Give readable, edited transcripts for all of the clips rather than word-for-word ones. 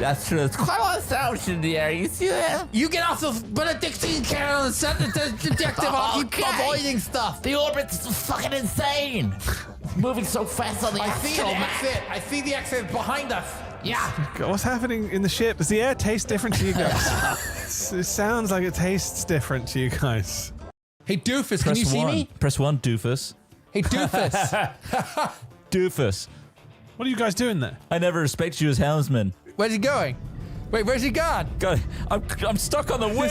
That's true. There's quite a lot of sound in the air. You see that? You get off the Benedictine Carol and set the detective. I'll keep avoiding stuff. The orbit's fucking insane. Moving so fast on the I see it. That's it. I see the exit behind us. Yeah. God, what's happening in the ship? Does the air taste different to you guys? It sounds like it tastes different to you guys. Hey, doofus, can you see me? Press 1, doofus. Hey, doofus. Doofus. What are you guys doing there? I never respected you as helmsman. Where's he going? Wait, where's he gone? God, I'm stuck on the wing.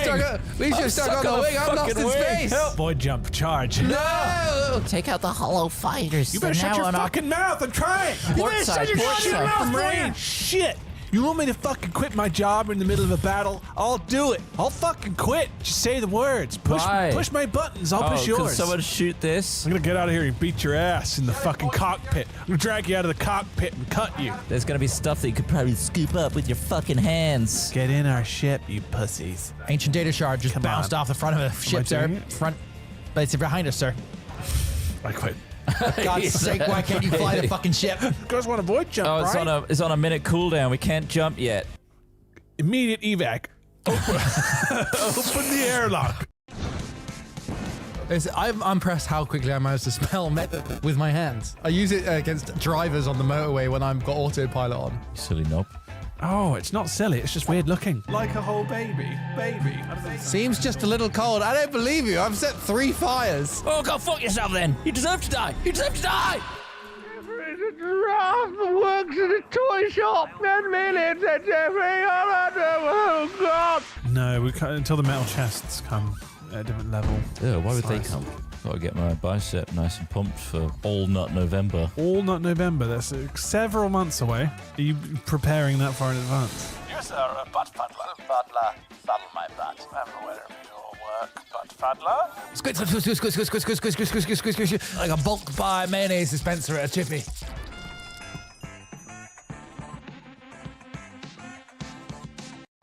He's stuck on the wing. I'm lost in space. Help. Boy, jump, charge. No! Take out the hollow fighters. You better shut your fucking mouth. I'm trying. You better shut your fucking mouth, Marine. Shit. You want me to fucking quit my job in the middle of a battle? I'll do it. I'll fucking quit. Just say the words. Push my buttons. I'll push yours. Can someone shoot this? I'm gonna get out of here and beat your ass in the fucking cockpit. I'm gonna drag you out of the cockpit and cut you. There's gonna be stuff that you could probably scoop up with your fucking hands. Get in our ship, you pussies. Ancient data shard just bounced off the front of the ship, sir. But it's behind us, sir. I quit. God's sake, why can't you fly the fucking ship? You guys want to void jump, right? It's on a minute cooldown. We can't jump yet. Immediate evac. Open the airlock. I'm impressed how quickly I managed to spell met with my hands. I use it against drivers on the motorway when I've got autopilot on. You silly knob. Oh, it's not silly. It's just weird looking. Like a whole baby. Seems just a little cold. I don't believe you. I've set 3 fires. Oh, go fuck yourself then. You deserve to die. You deserve to die. There's a giraffe that works at a toy shop and millions and everything. Oh, God. No, we can't until the metal chests come at a different level. Yeah, why would they come? Gotta get my bicep nice and pumped for All Nut November. All Nut November, that's several months away. Are you preparing that far in advance? Yes, sir, butt paddler. Paddler, saddle my butt. Wherever you work, butt paddler. Squish, squish, squish, squish, squish, squish, squish, squish, squish, squish, squish, squish, like a bulk buy mayonnaise dispenser at a chippy.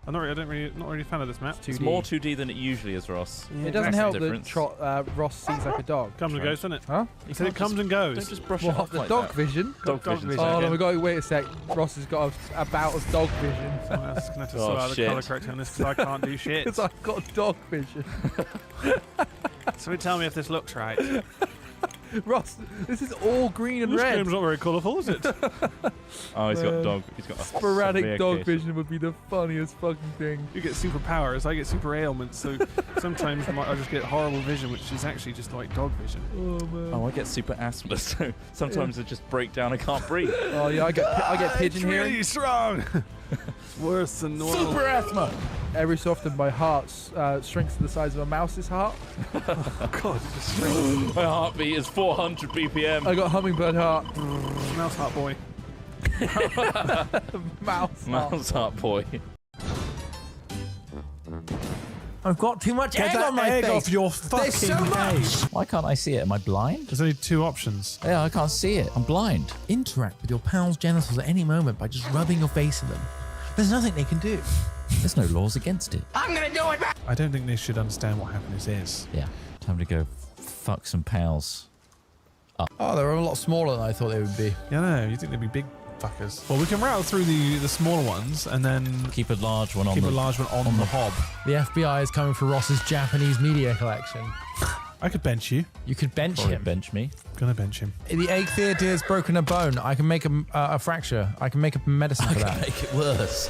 I'm not really a fan of this map. It's more 2D than it usually is, Ross. It doesn't help that Ross sees like a dog. Comes and goes, doesn't it? Huh? He said it comes and goes. Don't just brush it off the like dog that. vision? Dog vision. Oh, no, we got to wait a sec. Ross has got about as dog vision. Someone else is going to have to sort out the colour correcting on this because I can't do shit. Because I've got dog vision. So tell me if this looks right. Ross, this is all green and red. This game's not very colourful, is it? Oh, he's got dog. He's got a sporadic dog vision would be the funniest fucking thing. You get superpowers, I get super ailments, so sometimes I just get horrible vision, which is actually just like dog vision. Oh man. Oh, I get super asthma, so sometimes I just break down. I can't breathe. Oh yeah, I get pigeon hearing. Really strong. It's worse than normal. Super asthma. Every so often, my heart shrinks to the size of a mouse's heart. Oh God, it just shrinks. My heartbeat is 400 BPM. I got hummingbird heart. Mouse heart boy. Mouse heart boy. I've got too much egg on my egg face. off your fucking There's so much. Why can't I see it? Am I blind? There's only 2 options. Yeah, I can't see it. I'm blind. Interact with your pal's genitals at any moment by just rubbing your face in them. There's nothing they can do. There's no laws against it. I'm gonna do it. I don't think they should understand what happiness is. Yeah, time to go fuck some pals. Oh, they're a lot smaller than I thought they would be. Yeah, no, you think they'd be big fuckers. Well, we can rattle through the smaller ones and then keep a large one on keep the a large one on the hob. The FBI is coming for Ross's Japanese media collection. I could bench you. You could bench him. Bench me. Gonna bench him. The egg theatre has broken a bone. I can make a fracture. I can make a medicine for that. Make it worse.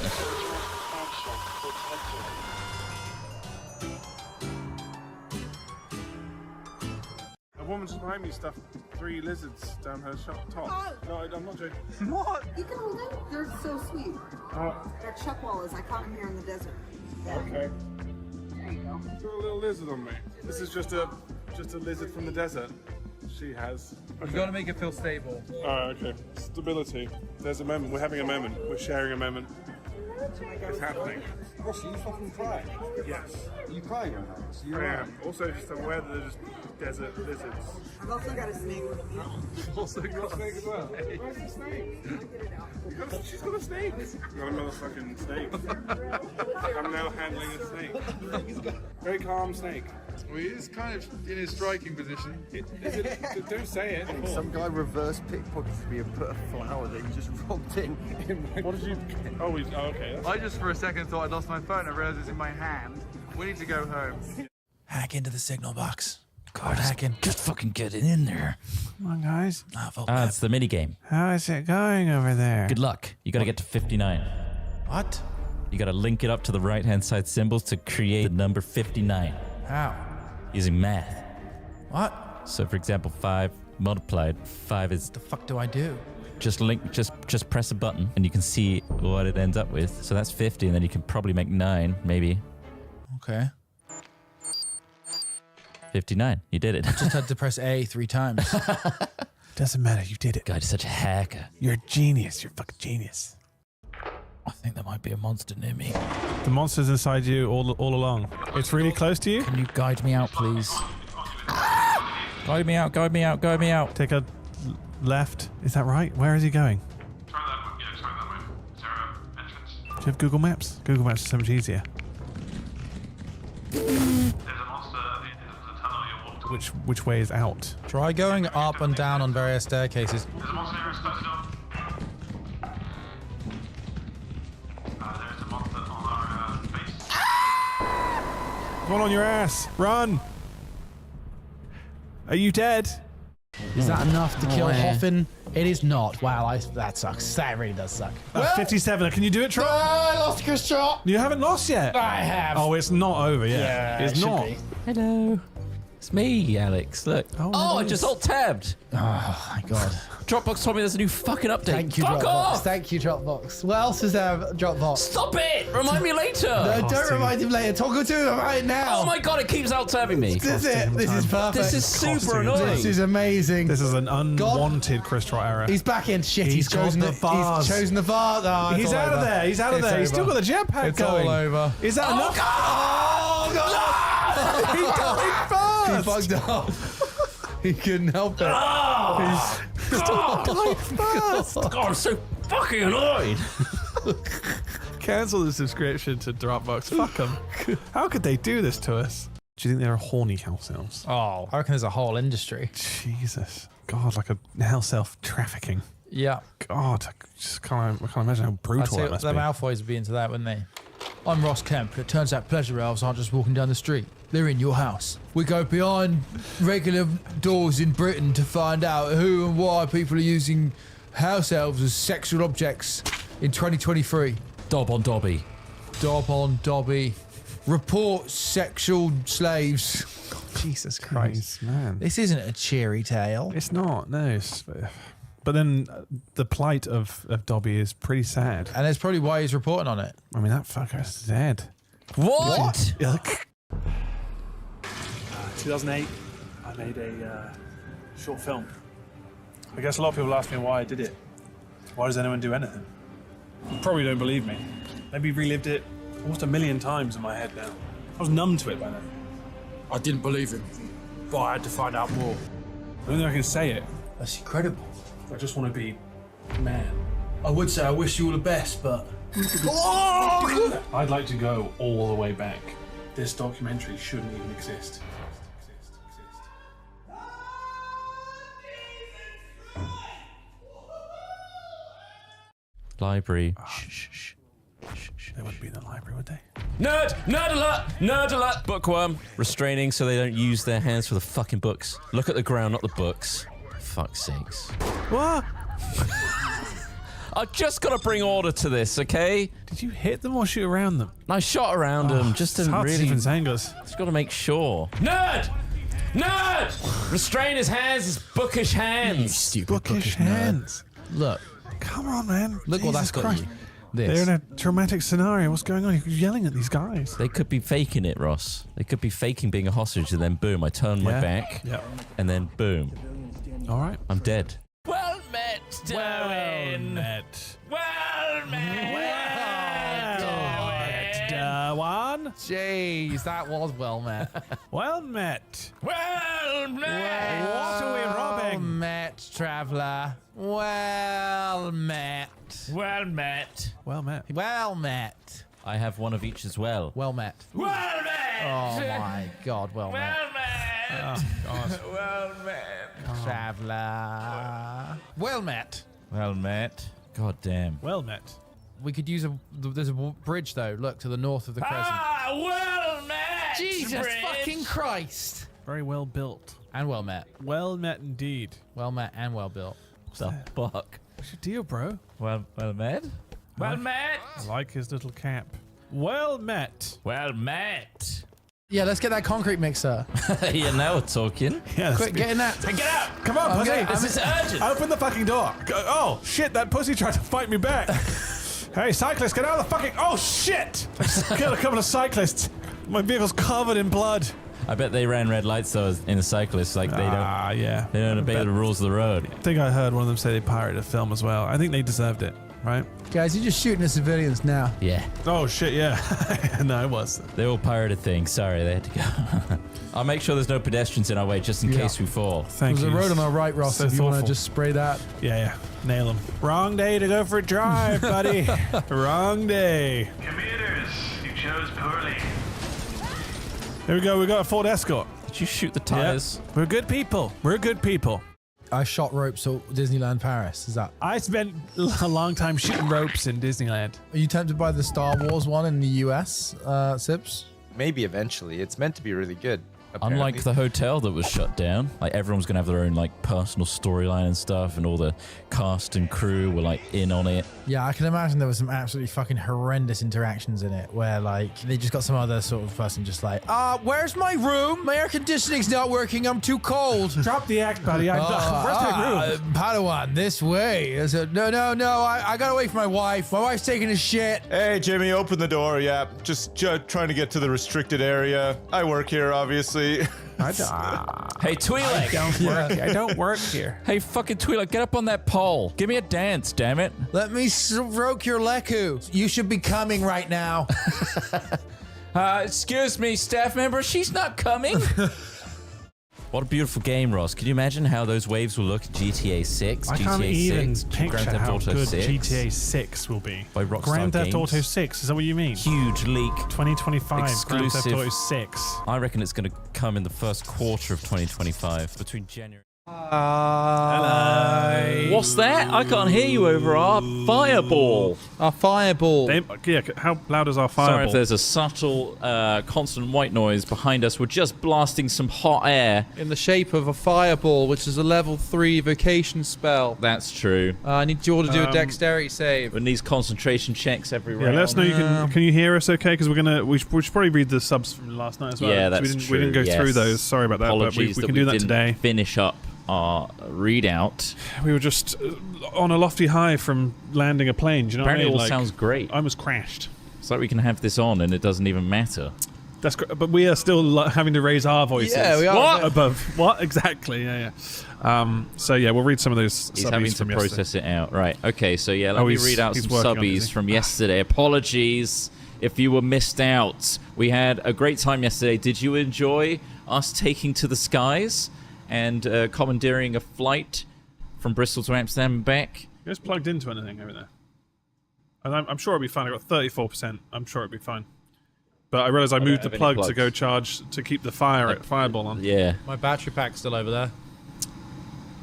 A woman's behind me stuffed 3 lizards down her top. Oh. No, I'm not joking. What? You can hold them. They're so sweet. They're chuckwalas. I caught them here in the desert. Okay. There you go. Got a little lizard on me. This is just a lizard from the desert. She has. Okay. You gotta make it feel stable. Oh, okay. Stability. There's a moment. We're having a moment. We're sharing a moment. It's happening. Ross, are you fucking crying? Yes. Are you crying right now? So I am. Also, just aware that there's just desert lizards. I've also got a snake with me. Also got a snake as well. Where's the snake? She's got a snake. Got another fucking snake. I'm now handling a snake. Very calm snake. Well, he is kind of in his striking position. Don't say it. Some guy reverse pickpocketed me and put a flower that he just robbed in. What did you? Oh, okay. I just for a second thought I'd lost my phone. I realized it's in my hand. We need to go home. Hack into the signal box. God, hacking. Just fucking get it in there. Come on, guys. It's the mini game. How is it going over there? Good luck. You gotta get to 59. What? You gotta link it up to the right-hand side symbols to create the number 59 How? using math. What? So, for example, 5 multiplied 5 is The fuck do I do? just press a button and you can see what it ends up with. So that's 50, and then you can probably make 9, maybe. Okay. 59. You did it. Just had to press A 3 times. Doesn't matter. You did it. God, you're such a hacker. You're a genius. You're a fucking genius. I think there might be a monster near me. The monster's inside you all along. It's really close to you. Can you guide me out, please? Guide me out, guide me out, guide me out. Take a left. Is that right? Where is he going? Try that way. Yeah, try that way. Is there an entrance? Do you have Google Maps? Google Maps is so much easier. There's a monster at the end of the tunnel you walked towards. Which way is out? Try going up and down on various staircases. There's a monster here, it's close enough. There's a monster on our base. One on your ass. Run. Are you dead? Is that enough to kill where? Hoffin? It is not. Wow, that sucks. That really does suck. 57. Can you do it, Trot? I lost Chris Trot. You haven't lost yet. I have. Oh, it's not over yet. Yeah, it's it should not. be. Hello. It's me, Alex. Look. Oh, I it just is. alt-tabbed. Oh my god. Dropbox told me there's a new fucking update. Thank you, Fuck Dropbox. off! Thank you, Dropbox. What else is there, Dropbox? Stop it! Remind me later! No, don't remind him later. Talk to him right now. Oh my god, it keeps alt-tabbing me. This is it. This is perfect. This is super Costume annoying. This is amazing. This is an unwanted Chris Trot error. He's back in. Shit, He's he's chosen got the bars. He's chosen the bar. Oh, He's out of there. He's out of there. He's still got the jetpack It's going. all over. Is that enough? Oh god! He died first. He fucked up. He couldn't help it. God, I'm so fucking annoyed. Cancel the subscription to Dropbox. Fuck them. How could they do this to us? Do you think they're horny house elves? Oh, I reckon there's a whole industry. Jesus. God, like a house elf trafficking. Yeah. God, I just can't imagine how brutal that must the be. Malfoys would be into that, wouldn't they? I'm Ross Kemp. It turns out pleasure elves aren't just walking down the street. They're in your house. We go behind regular doors in Britain to find out who and why people are using house elves as sexual objects in 2023. Dob on Dobby. Dob on Dobby. Report sexual slaves. Jesus Christ. Jeez, man. This isn't a cheery tale. It's not, no. But then the plight of Dobby is pretty sad. And that's probably why he's reporting on it. I mean, that fucker's dead. What? Yuck. 2008, I made a short film. I guess a lot of people ask me why I did it. Why does anyone do anything? You probably don't believe me. Maybe relived it almost 1 million times in my head now. I was numb to it by then. I didn't believe him, but I had to find out more. I don't think I can say it. That's incredible. I just want to be a man. I would say I wish you all the best, but... I'd like to go all the way back. This documentary shouldn't even exist. Library. Shh. They wouldn't be in the library, would they? Nerd! Nerd alert! Nerd alert! Bookworm. Restraining so they don't use their hands for the fucking books. Look at the ground, not the books. Fuck's sakes. What? I've just got to bring order to this, okay? Did you hit them or shoot around them? I shot around them just to It's hard to see really... from angles. Just got to make sure. Nerd! Nerd! Restrain his hands, his bookish hands. Stupid Bookish hands. Look. Come on, man. Look what Jesus that's got Christ. you. They're in a traumatic scenario. What's going on? You're yelling at these guys. They could be faking it, Ross. They could be faking being a hostage, and then boom, I turn my back, and then boom. All right. I'm dead. Well met, Darwin. Well met. Well met, Darwin. son. Jeez, that was well met. Well met. Well met. What are we robbing? Well met, traveller. Well met. Well met. Well met. Well met. I have one of each as well. Well met. Well met. Oh my God, well met. Well met. Oh, God. Well met. Traveller. Well met. Well met. God damn. Well met. We could use there's a bridge though, look, to the north of the crescent. Ah, well met. Jesus bridge. fucking Christ. Very well built. And well met. Well met indeed. Well met and well built. The fuck. What's your deal, bro? Well met. Well met. I like his little cap. Well met. Well met. Yeah, let's get that concrete mixer. Yeah, now we're talking. Yeah, Quick, get in that. Hey, get out. Come on, pussy. This is urgent. Open the fucking door. Oh, shit, that pussy tried to fight me back. Hey, cyclist, get out of the fucking... Oh, shit. I just killed a couple of cyclists. My vehicle's covered in blood. I bet they ran red lights though in the cyclists, like they don't. Yeah. They don't obey the rules of the road. I think I heard one of them say they pirated a film as well. I think they deserved it, right? Guys, you're just shooting at civilians now. Yeah. Oh, shit, yeah. No, it was. They all pirated things. Sorry, they had to go. I'll make sure there's no pedestrians in our way just in case we fall. Thank you. There's a road on our right, Ross, So if you want to thoughtful. just spray that. Yeah. Nail them. Wrong day to go for a drive, buddy. Wrong day. Commuters, you chose poorly. Here we go. We got a Ford Escort. Did you shoot the tires? We're good people. We're good people. I shot ropes at Disneyland Paris. Is that? I spent a long time shooting ropes in Disneyland. Are you tempted by the Star Wars one in the US, Sips? Maybe eventually. It's meant to be really good. Unlike apparently. the hotel that was shut down, like everyone's gonna have their own like personal storyline and stuff, and all the cast and crew were like in on it. Yeah, I can imagine there was some absolutely fucking horrendous interactions in it where like they just got some other sort of person just like, where's my room? My air conditioning's not working. I'm too cold. Drop the act, buddy. Where's my room? Padawan, this way. I said, no. I got away from my wife. My wife's taking a shit. Hey, Jimmy, open the door. Yeah, just trying to get to the restricted area. I work here, obviously. Hey, Twi'lek. I don't work here. Hey, fucking Twi'lek, get up on that pole. Give me a dance, damn it. Let me stroke your leku. You should be coming right now. Excuse me, staff member, she's not coming. What a beautiful game, Ross. Can you imagine how those waves will look in GTA 6? I GTA can't 6, even Grand picture Theft how Auto good 6. GTA 6 will be. By Rockstar Grand Theft Games. Auto 6, is that what you mean? Huge leak. 2025, Grand Exclusive. Theft Auto 6. I reckon it's going to come in the first quarter of 2025, between January. Hello. What's that? I can't hear you over our fireball. Our fireball. Yeah, how loud is our fireball? Sorry if there's a subtle, constant white noise behind us. We're just blasting some hot air. In the shape of a fireball, which is a level 3 vocation spell. That's true. I need you all to do a dexterity save. It needs concentration checks every Yeah, round. let us know. Can you hear us okay? Because we should probably read the subs from last night as well. Yeah, that's we didn't, true. We didn't go yes. through those. Sorry about that. Apologies but we can do that didn't today. Finish up our readout. We were just on a lofty high from landing a plane. Do you know Apparently what I mean? it all sounds great. I almost crashed. It's like we can have this on and it doesn't even matter. That's great, but we are still having to raise our voices. Yeah, we are. What? Above what exactly? Yeah. So yeah, we'll read some of those. He's subbies having to from process it out. Right. Okay. So yeah, let me read out some subbies from yesterday. Apologies if you were missed out. We had a great time yesterday. Did you enjoy us taking to the skies and commandeering a flight from Bristol to Amsterdam and back? You just plugged into anything over there? And I'm sure it'll be fine. I got 34%. I'm sure it'll be fine. But I realised I moved the plug to go charge to keep the fireball on. Yeah. My battery pack's still over there.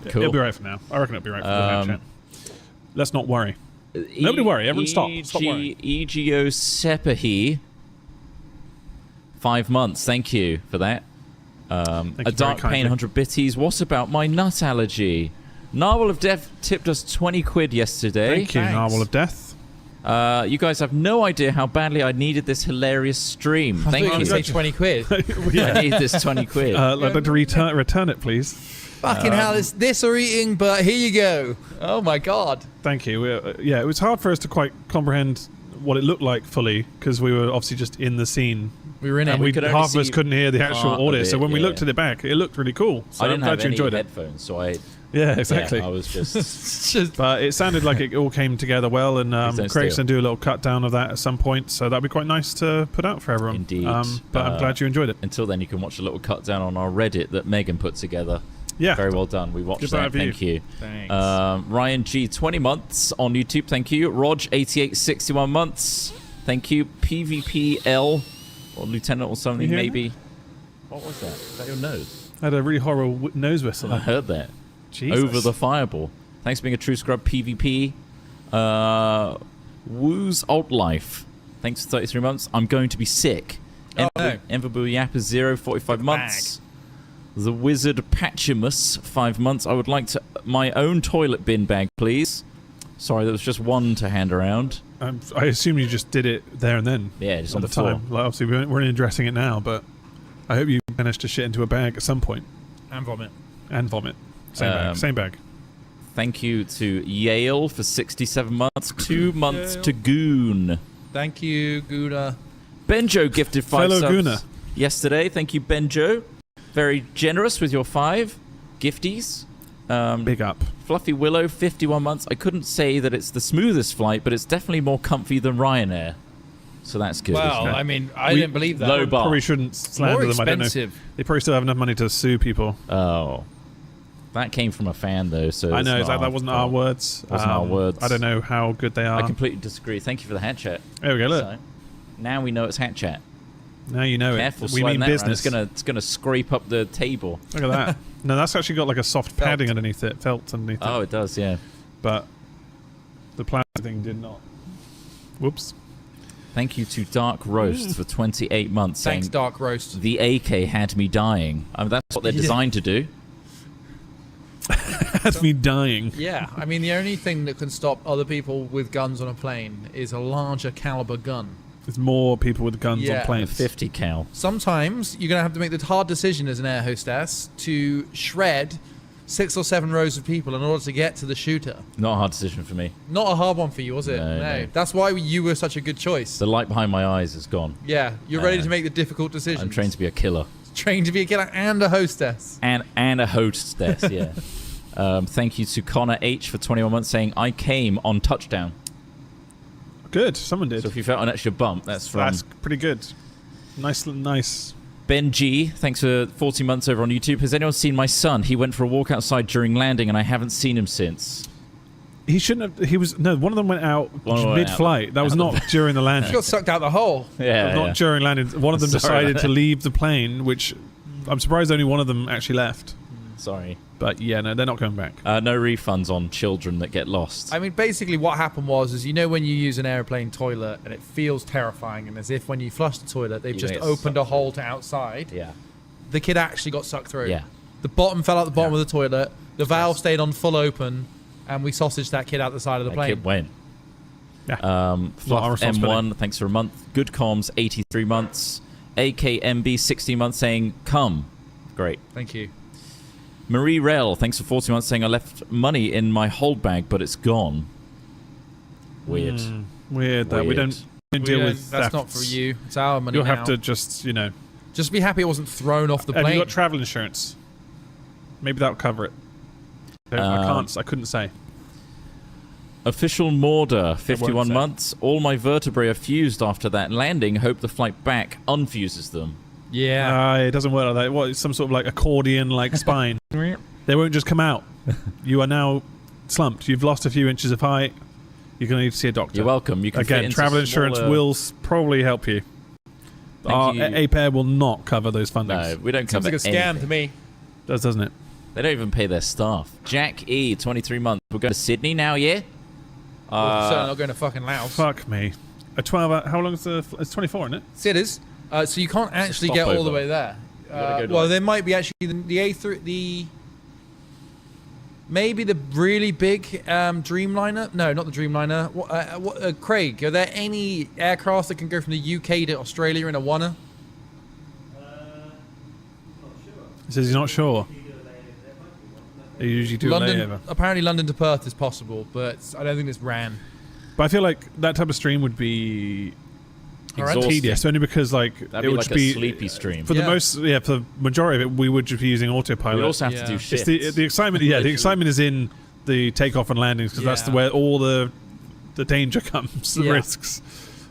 Cool. It'll be right for now. I reckon it'll be right for the chat. Let's not worry. Nobody worry. Everyone stop. Stop worrying. EGO Sepahi. 5 months. Thank you for that. A Dark Pain 100 bitties. What about my nut allergy? Narwhal of Death tipped us 20 quid yesterday. Thank you, Narwhal of Death. You guys have no idea how badly I needed this hilarious stream. Thank you. You say 20 quid. I need this 20 quid. I'd like to return it, please. Fucking hell, it's this or eating, but here you go. Oh my god. Thank you. Yeah, it was hard for us to quite comprehend what it looked like fully because we were obviously just in the scene. We were in and it. half of us couldn't hear the actual audio. So when we looked at it back, it looked really cool. So I didn't I'm have glad you any enjoyed it. headphones, so I Yeah, exactly. Yeah, I was just... But it sounded like it all came together well, and Craig's going to do a little cut down of that at some point, so that'd be quite nice to put out for everyone. Indeed. But I'm glad you enjoyed it. Until then, you can watch a little cut down on our Reddit that Megan put together. Yeah. Very well done. We watched that. Thank you. Thanks. Ryan G, 20 months on YouTube. Thank you. Rog, 88, 61 months. Thank you. PvPL, or Lieutenant or something, maybe. What was that? Is that your nose? I had a really horrible nose whistle. I heard that. Jesus. Over the fireball. Thanks for being a true scrub. PvP. Woo's Alt Life. Thanks for 33 months. I'm going to be sick. Enverbu Yap is 0, 45 months. The Wizard Patchimus, 5 months. I would like my own toilet bin bag, please. Sorry, there was just one to hand around. I assume you just did it there and then. Yeah, just at on the floor. time. Like, obviously, we're only addressing it now, but I hope you managed to shit into a bag at some point. And vomit. Same bag. Same bag. Thank you to Yale for 67 months. 2 months to Goon. Thank you, Gouda. Benjo gifted 5 Fellow subs Gooner. yesterday. Thank you, Benjo. Very generous with your 5 gifties. Big up. Fluffy Willow, 51 months. I couldn't say that it's the smoothest flight, but it's definitely more comfy than Ryanair. So that's good. Well, I mean, I didn't believe that. Low bar. Probably shouldn't slander them. I don't know. They probably still have enough money to sue people. Oh. That came from a fan, though. So I know. that wasn't our words. Wasn't our words. I don't know how good they are. I completely disagree. Thank you for the hat chat. There we go. Look. So, now we know it's hat chat. Now you know Careful, it. We mean that business. It's gonna scrape up the table. Look at that. No, that's actually got like a soft padding underneath it. Felt underneath it. Oh, it does, yeah. But the plastic thing did not. Whoops. Thank you to Dark Roast for 28 months. Thanks, saying, Dark Roast. The AK had me dying. I mean, that's what they're designed to do. Had me dying. Yeah, I mean, the only thing that can stop other people with guns on a plane is a larger caliber gun. There's more people with guns on planes. 50 cal. Sometimes you're going to have to make the hard decision as an air hostess to shred 6 or 7 rows of people in order to get to the shooter. Not a hard decision for me. Not a hard one for you, was it? No. That's why you were such a good choice. The light behind my eyes is gone. Yeah, you're ready to make the difficult decisions. I'm trained to be a killer. Trained to be a killer and a hostess. And a hostess, yeah. Thank you to Connor H for 21 months saying, I came on touchdown. Good, someone did. So if you felt an extra bump, that's pretty good. Nice. Ben G, thanks for 40 months over on YouTube. Has anyone seen my son? He went for a walk outside during landing, and I haven't seen him since. He shouldn't have. One of them went out mid-flight. That was not during the landing. He got sucked out the hole. Yeah, not during landing. One of them decided to leave the plane, which I'm surprised only one of them actually left. Sorry. But yeah, no, they're not coming back. No refunds on children that get lost. I mean, basically what happened was, when you use an airplane toilet and it feels terrifying, and as if when you flush the toilet, they've just opened a hole to outside. Yeah. The kid actually got sucked through. Yeah. The bottom fell out the bottom of the toilet. The valve stayed on full open, and we sausaged that kid out the side of the plane. Kid went. Yeah. Fluff M1, thanks for a month. Good comms, 83 months. AKMB, 60 months, saying, come. Great. Thank you. Marie Rell, thanks for 40 months, saying I left money in my hold bag, but it's gone. Weird. Weird that we don't deal with That's thefts. not for you. It's our money. You'll have to just, just be happy it wasn't thrown off the plane. Have you got travel insurance? Maybe that'll cover it. I couldn't say. Official Morder, 51 months. All my vertebrae are fused after that landing. Hope the flight back unfuses them. Yeah. It doesn't work like that. What? It's some sort of like accordion like spine. They won't just come out. You are now slumped. You've lost a few inches of height. You're going to need to see a doctor. You're welcome. You can Again, travel insurance will probably help you. APAIR will not cover those fundings. No, we don't cover anything. Sounds like a scam to me. Doesn't it? They don't even pay their staff. Jack E, 23 months. We're going to Sydney now, yeah? Certainly not going to fucking Laos. Fuck me. A 12-hour... How long is the... It's 24, isn't it? It is. So you can't actually get all the way there. There might be actually the A3... Maybe the really big Dreamliner. No, not the Dreamliner. Craig, are there any aircraft that can go from the UK to Australia in a Wanna? He says he's not sure. They usually do London. Apparently London to Perth is possible, but I don't think it's ran. But I feel like that type of stream would be tedious, only because like That'd it would like be a sleepy stream. for the most. Yeah, for the majority of it, we would just be using autopilot. We also have to do shit. It's the excitement. Yeah, the excitement is in the takeoff and landings because that's where all the danger comes, the risks,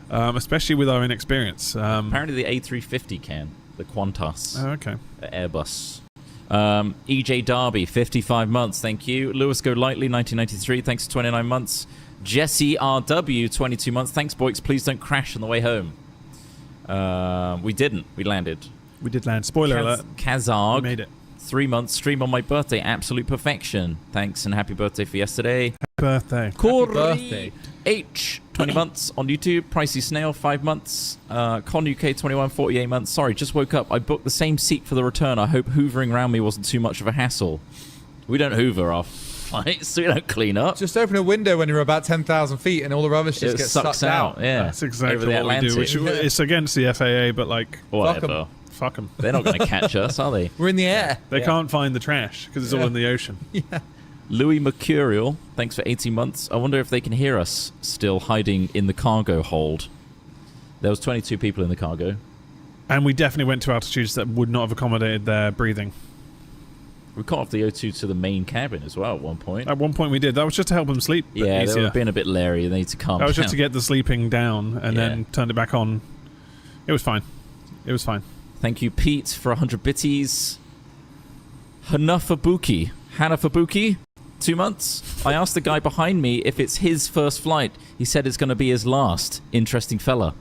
especially with our inexperience. Apparently, the A350 can the Qantas. Oh, okay. Airbus. EJ Darby, 55 months. Thank you. Lewis Go Lightly, 1993. Thanks for 29 months. Jesse RW, 22 months. Thanks, Boiks. Please don't crash on the way home. We didn't. We landed. We did land. Spoiler alert. Kazarg. We made it. 3 months. Stream on my birthday. Absolute perfection. Thanks and happy birthday for yesterday. Happy birthday. Corey Happy birthday. H, 20 months on YouTube. Pricey Snail, 5 months. Con UK, 21, 48 months. Sorry, just woke up. I booked the same seat for the return. I hope hoovering around me wasn't too much of a hassle. We don't hoover our flights. We don't clean up. Just open a window when you're about 10,000 feet and all the rubbish just gets sucked out. Yeah, that's exactly what we do. Which it's against the FAA, but like whatever. Fuck them. They're not going to catch us, are they? We're in the air. They can't find the trash because it's all in the ocean. Yeah. Louis Mercurial, thanks for 18 months. I wonder if they can hear us still hiding in the cargo hold. There was 22 people in the cargo. And we definitely went to altitudes that would not have accommodated their breathing. We cut off the O2 to the main cabin as well at one point. At one point we did. That was just to help them sleep. Yeah, easier. they were being a bit leery. They need to calm down. That was just to get the sleeping down and then turned it back on. It was fine. It was fine. Thank you, Pete, for 100 bitties. Hanafabuki. 2 months. I asked the guy behind me if it's his first flight. He said it's going to be his last. Interesting fella.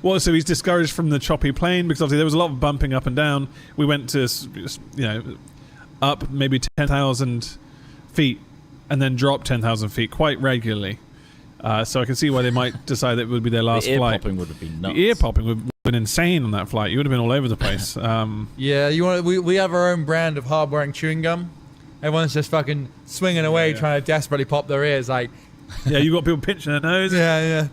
well, so he's discouraged from the choppy plane because obviously there was a lot of bumping up and down. We went to, up maybe 10,000 feet and then dropped 10,000 feet quite regularly. So I can see why they might decide that it would be their last the flight. Ear-popping would have been nuts. The ear-popping would have been insane on that flight. You would have been all over the place. Yeah, we have our own brand of hard-wearing chewing gum. Everyone's just fucking swinging away trying to desperately pop their ears. Like, yeah, you've got people pinching their nose. Yeah.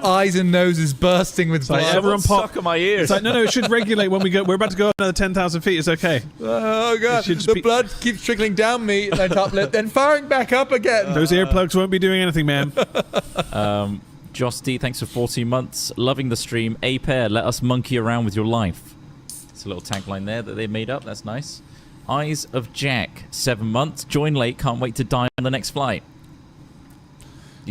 Eyes and noses bursting with blood. Everyone suck on my ears. It's like, no, it should regulate when we go. We're about to go another 10,000 feet. It's okay. Oh, God. The blood keeps trickling down me, then top lip, then firing back up again. Those earplugs won't be doing anything, man. Joss D, thanks for 14 months. Loving the stream. A-Pair, let us monkey around with your life. It's a little tagline there that they made up. That's nice. Eyes of Jack, 7 months. Join late, can't wait to die on the next flight.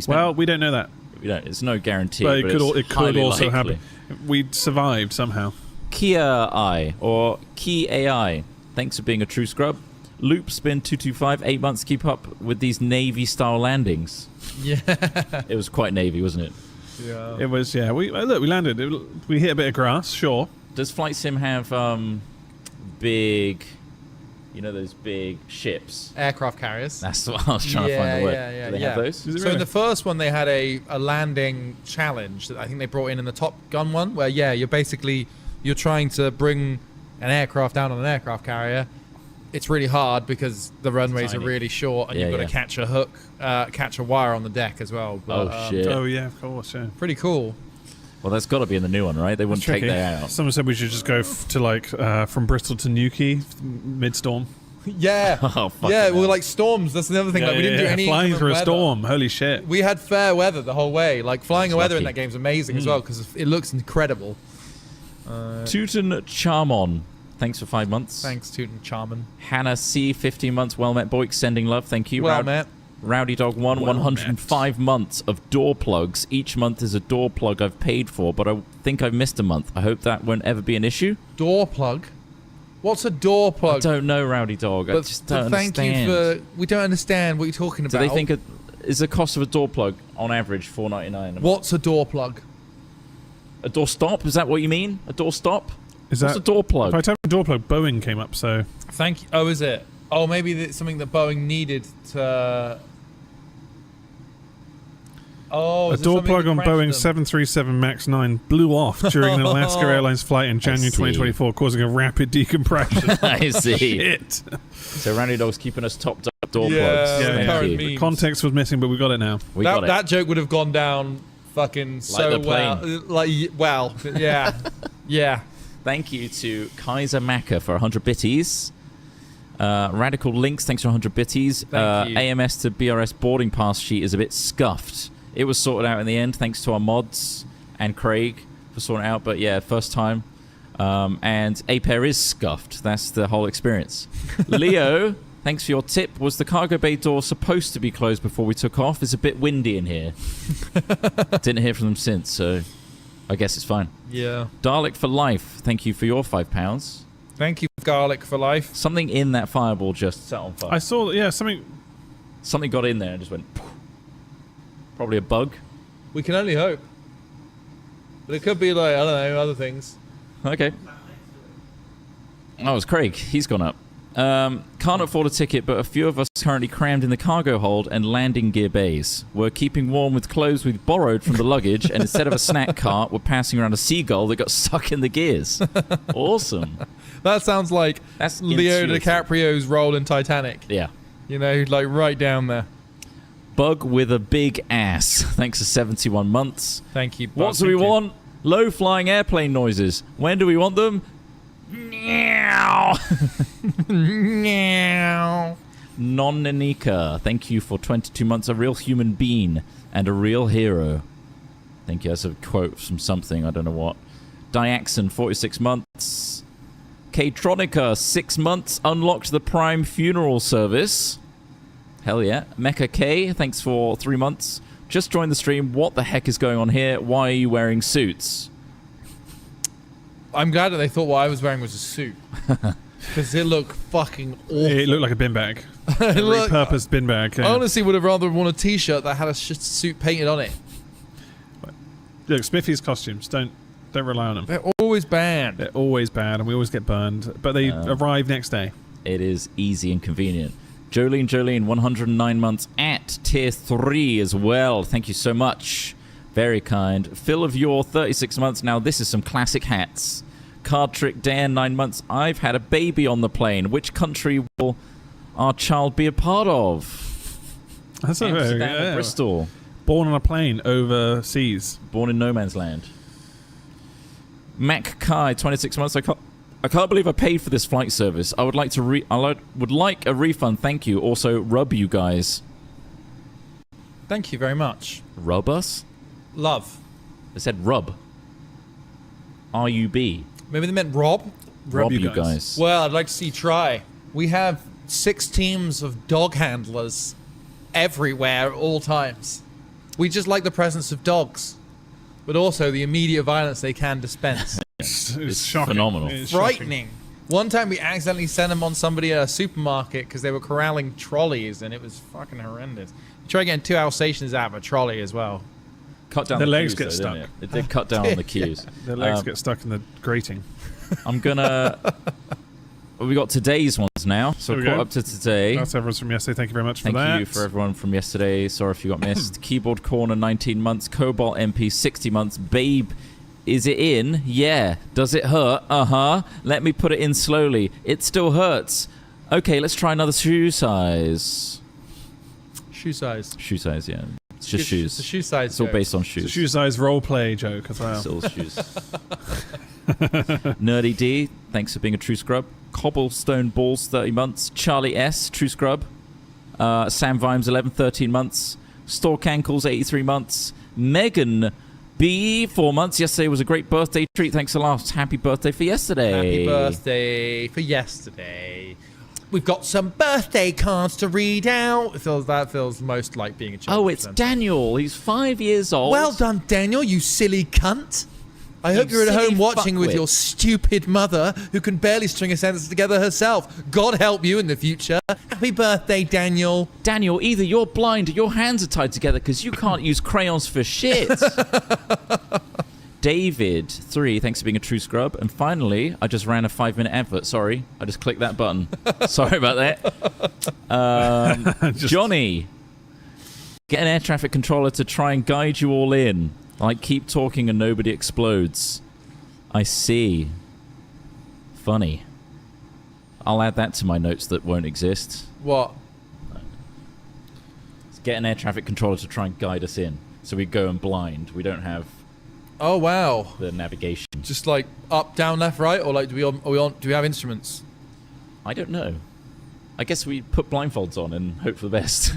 Well, we don't know that. It's no guarantee. But it could also likely. happen. We survived somehow. Kia I, or Key AI, thanks for being a true scrub. Loop Spin 225, 8 months. Keep up with these Navy-style landings. Yeah. It was quite Navy, wasn't it? Yeah. It was, yeah. We landed. We hit a bit of grass, sure. Does Flight Sim have big... You know those big ships? Aircraft carriers. That's what I was trying to find the word. Yeah, Do they have those? So in the first one, they had a landing challenge that I think they brought in the Top Gun one, where, you're trying to bring an aircraft down on an aircraft carrier. It's really hard because the runways are really short and you've got to catch a hook, catch a wire on the deck as well. But, shit. Oh, yeah, of course, yeah. Pretty cool. Well, that's got to be in the new one, right? They wouldn't take that out. Someone said we should just go to from Bristol to Newquay mid-storm. Yeah. Oh, fuck like storms. That's the other thing. Yeah, we didn't do any flying through weather. a storm. Holy shit. We had fair weather the whole way. Like flying weather in lucky. that game's amazing as well because it looks incredible. Teuton Charmon, thanks for 5 months. Thanks, Teuton Charmon. Hannah C, 15 months. Well met, Boiks, sending love. Thank you. Well met. Rowdy Dog 1, 105 months of door plugs. Each month is a door plug I've paid for, but I think I've missed a month. I hope that won't ever be an issue. Door plug? What's a door plug? I don't know, Rowdy Dog. I just don't understand. We don't understand what you're talking about. Do they think is the cost of a door plug on average $4.99? What's a door plug? A door stop? Is that what you mean? A door stop? What's a door plug? If I typed a door plug, Boeing came up, so... Thank you. Oh, is it? Oh, maybe it's something that Boeing needed to... Oh, a door plug on Boeing 737 MAX 9 blew off during an Alaska Airlines flight in January 2024, causing a rapid decompression. I see. Shit. So Randy Dog's keeping us topped up door plugs. Yeah, Thank you. The context was missing, but we got it now. We got it. That joke would have gone down fucking so well. Yeah. Yeah. Thank you to Kaiser Macca for 100 bitties. Radical Links, thanks for 100 bitties. Thank you. AMS to BRS boarding pass sheet is a bit scuffed. It was sorted out in the end, thanks to our mods and Craig for sorting it out. But yeah, first time. And A-Pair is scuffed. That's the whole experience. Leo, thanks for your tip. Was the cargo bay door supposed to be closed before we took off? It's a bit windy in here. Didn't hear from them since, so I guess it's fine. Yeah. Dalek for life, thank you for your £5. Thank you, Garlic for life. Something in that fireball just set on fire. I saw, yeah, something got in there and just went... Poof. Probably a bug. We can only hope. But it could be like, I don't know, other things. Okay. Oh, it's Craig. He's gone up. Can't afford a ticket, but a few of us currently crammed in the cargo hold and landing gear bays. We're keeping warm with clothes we've borrowed from the luggage, and instead of a snack cart, we're passing around a seagull that got stuck in the gears. Awesome. That sounds like that's Leo DiCaprio's role in Titanic. Yeah. You know, like right down there. Bug with a big ass. Thanks for 71 months. Thank you, Bug. What do we want? Low-flying airplane noises. When do we want them? Meow. Meow. Non-Nanika, thank you for 22 months. A real human being and a real hero. Thank you. That's a quote from something. I don't know what. Diaxon, 46 months. K-Tronica, 6 months. Unlocked the Prime funeral service. Hell yeah. Mecha K, thanks for 3 months. Just joined the stream. What the heck is going on here? Why are you wearing suits? I'm glad that they thought what I was wearing was a suit. Because it looked fucking awful. It looked like a bin bag. A repurposed bin bag. Yeah. I honestly would have rather worn a t-shirt that had a suit painted on it. Look, Smithy's costumes, don't rely on them. They're always bad. They're always bad, and we always get burned. But they arrive next day. It is easy and convenient. Jolene, 109 months at tier 3 as well. Thank you so much. Very kind. Phil of Your, 36 months. Now, this is some classic hats. Card Trick Dan, 9 months. I've had a baby on the plane. Which country will our child be a part of? That's Amsterdam or Bristol. Born on a plane overseas. Born in no man's land. Mac Kai, 26 months. I can't believe I paid for this flight service. I would like to would like a refund. Thank you. Also, rub you guys. Thank you very much. Rub us? Love. They said rub. R-U-B. Maybe they meant rob? Rub you guys. Well, I'd like to see you try. We have 6 teams of dog handlers everywhere at all times. We just like the presence of dogs, but also the immediate violence they can dispense. It's shocking. Phenomenal. It's frightening. Shocking. One time we accidentally sent them on somebody at a supermarket because they were corralling trolleys, and it was fucking horrendous. Try getting 2 Alsatians out of a trolley as well. Cut down the legs queues, get stuck. It did cut down on the queues. The legs get stuck in the grating. I'm gonna. We got today's ones now, so we're caught up to today. That's everyone's from yesterday. Thank you very much for that. Thank you for everyone from yesterday. Sorry if you got missed. Keyboard Corner, 19 months. Cobalt MP, 60 months. Babe, is it in? Yeah. Does it hurt? Uh-huh. Let me put it in slowly. It still hurts. Okay, let's try another shoe size. Shoe size. Shoe size, yeah. It's just shoes. It's a shoe size. It's all based on shoes. It's a shoe size role play joke as well. It's all shoes. Nerdy D, thanks for being a true scrub. Cobblestone Balls, 30 months. Charlie S, true scrub. Sam Vimes, 13 months. Stork Ankles, 83 months. Megan B, 4 months. Yesterday was a great birthday treat. Thanks a lot. Happy birthday for yesterday. Happy birthday for yesterday. We've got some birthday cards to read out. That feels most like being a child. Oh, it's Daniel. He's 5 years old. Well done, Daniel, you silly cunt. I hope you're at home watching with your stupid mother who can barely string a sentence together herself. God help you in the future. Happy birthday, Daniel. Daniel, either you're blind or your hands are tied together because you can't use crayons for shit. David, 3, thanks for being a true scrub. And finally, I just ran a 5-minute advert. Sorry, I just clicked that button. Sorry about that. Johnny, get an air traffic controller to try and guide you all in. Like, keep talking and nobody explodes. I see. Funny. I'll add that to my notes that won't exist. What? Let's get an air traffic controller to try and guide us in. So we go in blind. We don't have... Oh, wow. The navigation. Just like up, down, left, right? Or like, do we have instruments? I don't know. I guess we put blindfolds on and hope for the best.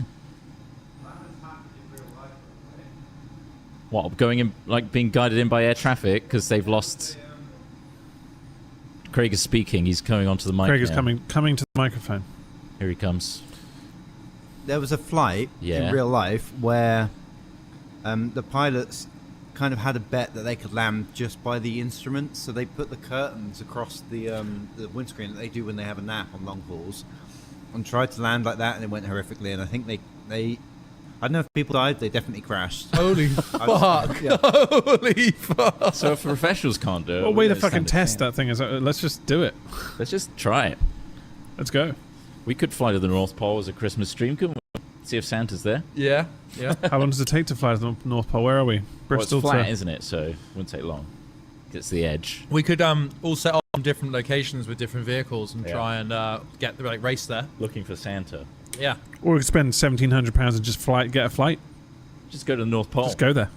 What, going in, like being guided in by air traffic because they've lost... Craig is speaking. He's coming onto the mic. Craig is coming to the microphone. Here he comes. There was a flight in real life where the pilots kind of had a bet that they could land just by the instruments, so they put the curtains across the windscreen that they do when they have a nap on long hauls, and tried to land like that, and it went horrifically. And I think they I don't know if people died. They definitely crashed. Holy fuck! Holy fuck! So if the professionals can't do it, what way to fucking test that thing is? Let's just do it. Let's just try it. Let's go. We could fly to the North Pole as a Christmas stream, couldn't we? See if Santa's there. Yeah. How long does it take to fly to the North Pole? Where are we? Bristol. Well, it's flat, isn't it? So it wouldn't take long. It's the edge. We could all set up on different locations with different vehicles and try and get the race there. Looking for Santa. Yeah. Or we could spend £1,700 and just get a flight. Just go to the North Pole. Just go there.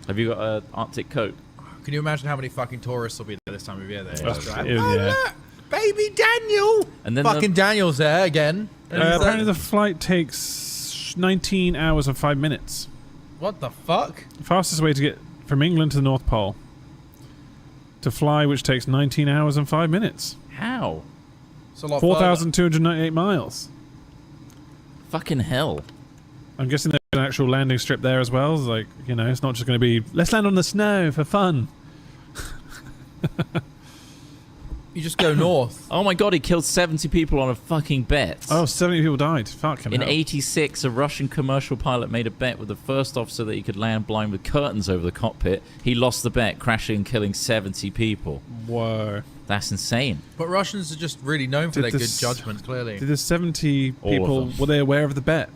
Have you got an Arctic coat? Can you imagine how many fucking tourists will be there this time of year? Yeah. Baby Daniel! And then fucking Daniel's there again. Apparently the flight takes 19 hours and 5 minutes. What the fuck? The fastest way to get from England to the North Pole. To fly, which takes 19 hours and 5 minutes. How? It's a lot 4,298 miles. Fucking hell. I'm guessing there's an actual landing strip there as well. It's like, you know, it's not just going to be, let's land on the snow for fun. You just go north. Oh my god, he killed 70 people on a fucking bet. Oh, 70 people died. Fucking In hell. 86, a Russian commercial pilot made a bet with the first officer that he could land blind with curtains over the cockpit. He lost the bet, crashing and killing 70 people. Whoa. That's insane. But Russians are just really known for their good judgment, clearly. Did the 70 All people, of them. were they aware of the bet?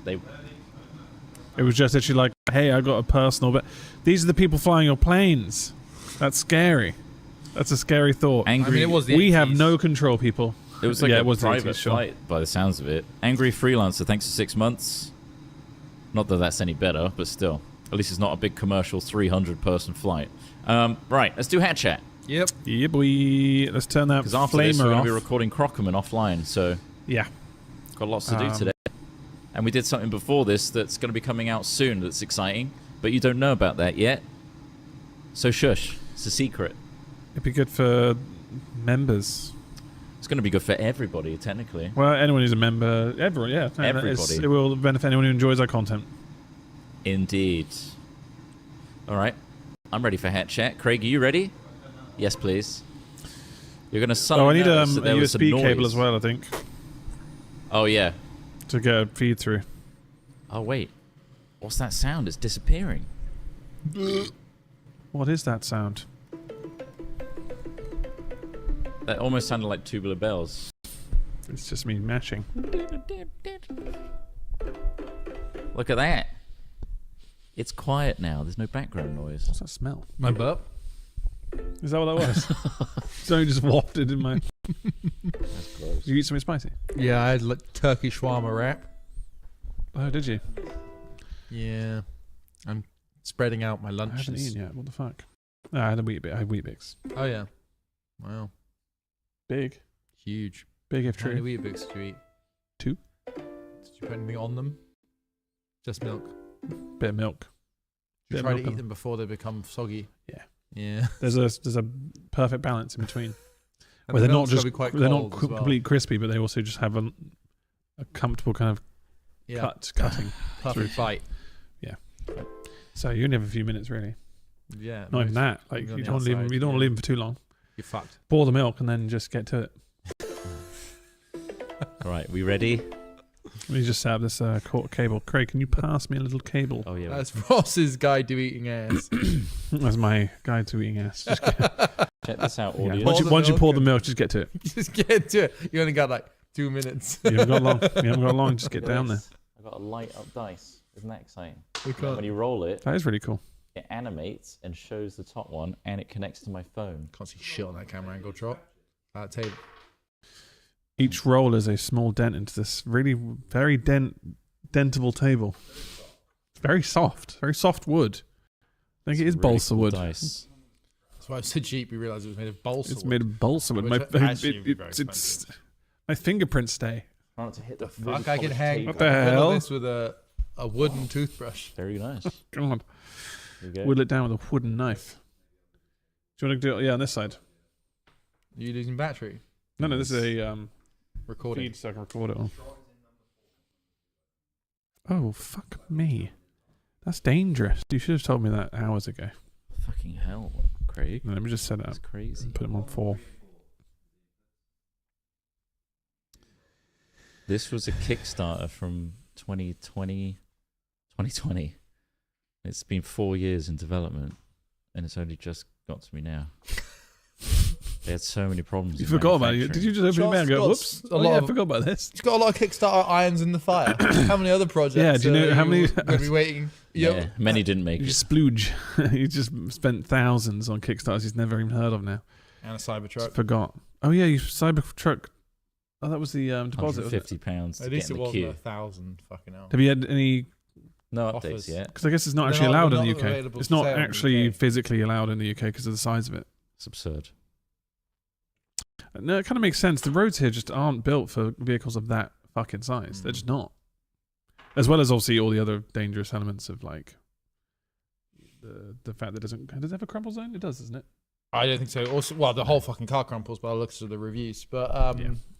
It was just actually like, hey, I got a personal bet. These are the people flying your planes. That's scary. That's a scary thought. Angry. I mean, it was the we 80s. have no control, people. It was like yeah, a it was the private 80s, sure. flight, by the sounds of it. Angry freelancer, thanks for 6 months. Not that that's any better, but still. At least it's not a big commercial 300-person flight. Right, let's do hat chat. Yep. Yeah, boy. Let's turn that Because after this, we're flamer going off. to be recording Crockerman offline, so... Yeah. Got lots to do today. And we did something before this that's going to be coming out soon that's exciting, but you don't know about that yet. So shush. It's a secret. It'd be good for members. It's going to be good for everybody, technically. Well, anyone who's a member, everyone, yeah. Everybody. It will benefit anyone who enjoys our content. Indeed. All right. I'm ready for hat chat. Craig, are you ready? Yes, please. You're going to suddenly I need a notice that there was some USB cable noise. as well, I think. Oh, yeah. To get a feed through. Oh, wait. What's that sound? It's disappearing. What is that sound? That almost sounded like tubular bells. It's just me mashing. Look at that. It's quiet now. There's no background noise. What's that smell? My burp. Is that what that was? It's only just wafted in my... That's gross. Did you eat something spicy? Yeah, I had turkey shawarma wrap. Oh, did you? Yeah. I'm spreading out my I lunches. haven't eaten yet. What the fuck? No, I had a I had Weet-Bix. Oh, yeah. Wow. Big. Huge. Big if How many true. Weet-Bix did you eat? 2. Did you put anything on them? Just milk. Bit of milk. You Bit of try to milk eat on them before they become soggy. Yeah. Yeah. There's a perfect balance in between. And Where the they're not milk's just gotta be quite they're not cold as well. completely crispy, but they also just have a comfortable kind of cutting. Perfect through. bite. Yeah. So you only have a few minutes, really. Yeah. Not even that. Like You're on you the don't leave them. outside, You don't want to yeah. leave them for too long. You're fucked. Pour the milk and then just get to it. All right, we ready? Let me just set up this cable. Craig, can you pass me a little cable? Oh, yeah. That's Ross's guide to eating ass. That's my guide to eating ass. Just Check this out, yeah. audience. Once you pour the milk, just get to it. Just get to it. You only got like 2 minutes. You haven't got long. You haven't got long. Just get down there. I've got a light up dice. Isn't that exciting? We can't. When you roll it, That is really cool. it animates and shows the top one, and it connects to my phone. Can't see shit on that camera angle, Trot. That table. Each roll is a small dent into this really very dentable table. It's very soft wood. I think it is Really balsa cool wood. dice. That's why I said cheap. We realised it was made of balsa It's wood. made of balsa wood. Which My, actually would be very it's my fingerprints stay. Try not to hit the Fuck, I can hang. What the I can fiddle hell? this with a A wooden toothbrush. Very nice. God. There you go. Whittle it down with a wooden knife. Do you want to do it? Yeah, on this side. Are you losing battery? No, this is a recording. feed so I can record it on. Oh, fuck me. That's dangerous. You should have told me that hours ago. Fucking hell, Craig. Let me just set it up. That's crazy. Put them on 4. This was a Kickstarter from 2020. It's been 4 years in development, and it's only just got to me now. They had so many problems. You forgot about it. Did you just open your mail and go, whoops? I forgot about this. He's got a lot of Kickstarter irons in the fire. How many other projects? Yeah, do you know how many? Going to be waiting. Yeah, many didn't make it. Splooge. He just spent thousands on Kickstarters he's never even heard of now. And a Cybertruck. Forgot. Oh yeah, you Cybertruck. Oh, that was the deposit. £150. At least it wasn't 1,000. Fucking hell. Have you had any? No offers updates yet. Because I guess it's not actually allowed in the UK. It's not actually physically allowed in the UK because of the size of it. It's absurd. No, it kind of makes sense. The roads here just aren't built for vehicles of that fucking size. They're just not. As well as obviously all the other dangerous elements of like the fact that does it have a crumple zone? It does, doesn't it? I don't think so. Also, well, the whole fucking car crumples by the looks of the reviews. But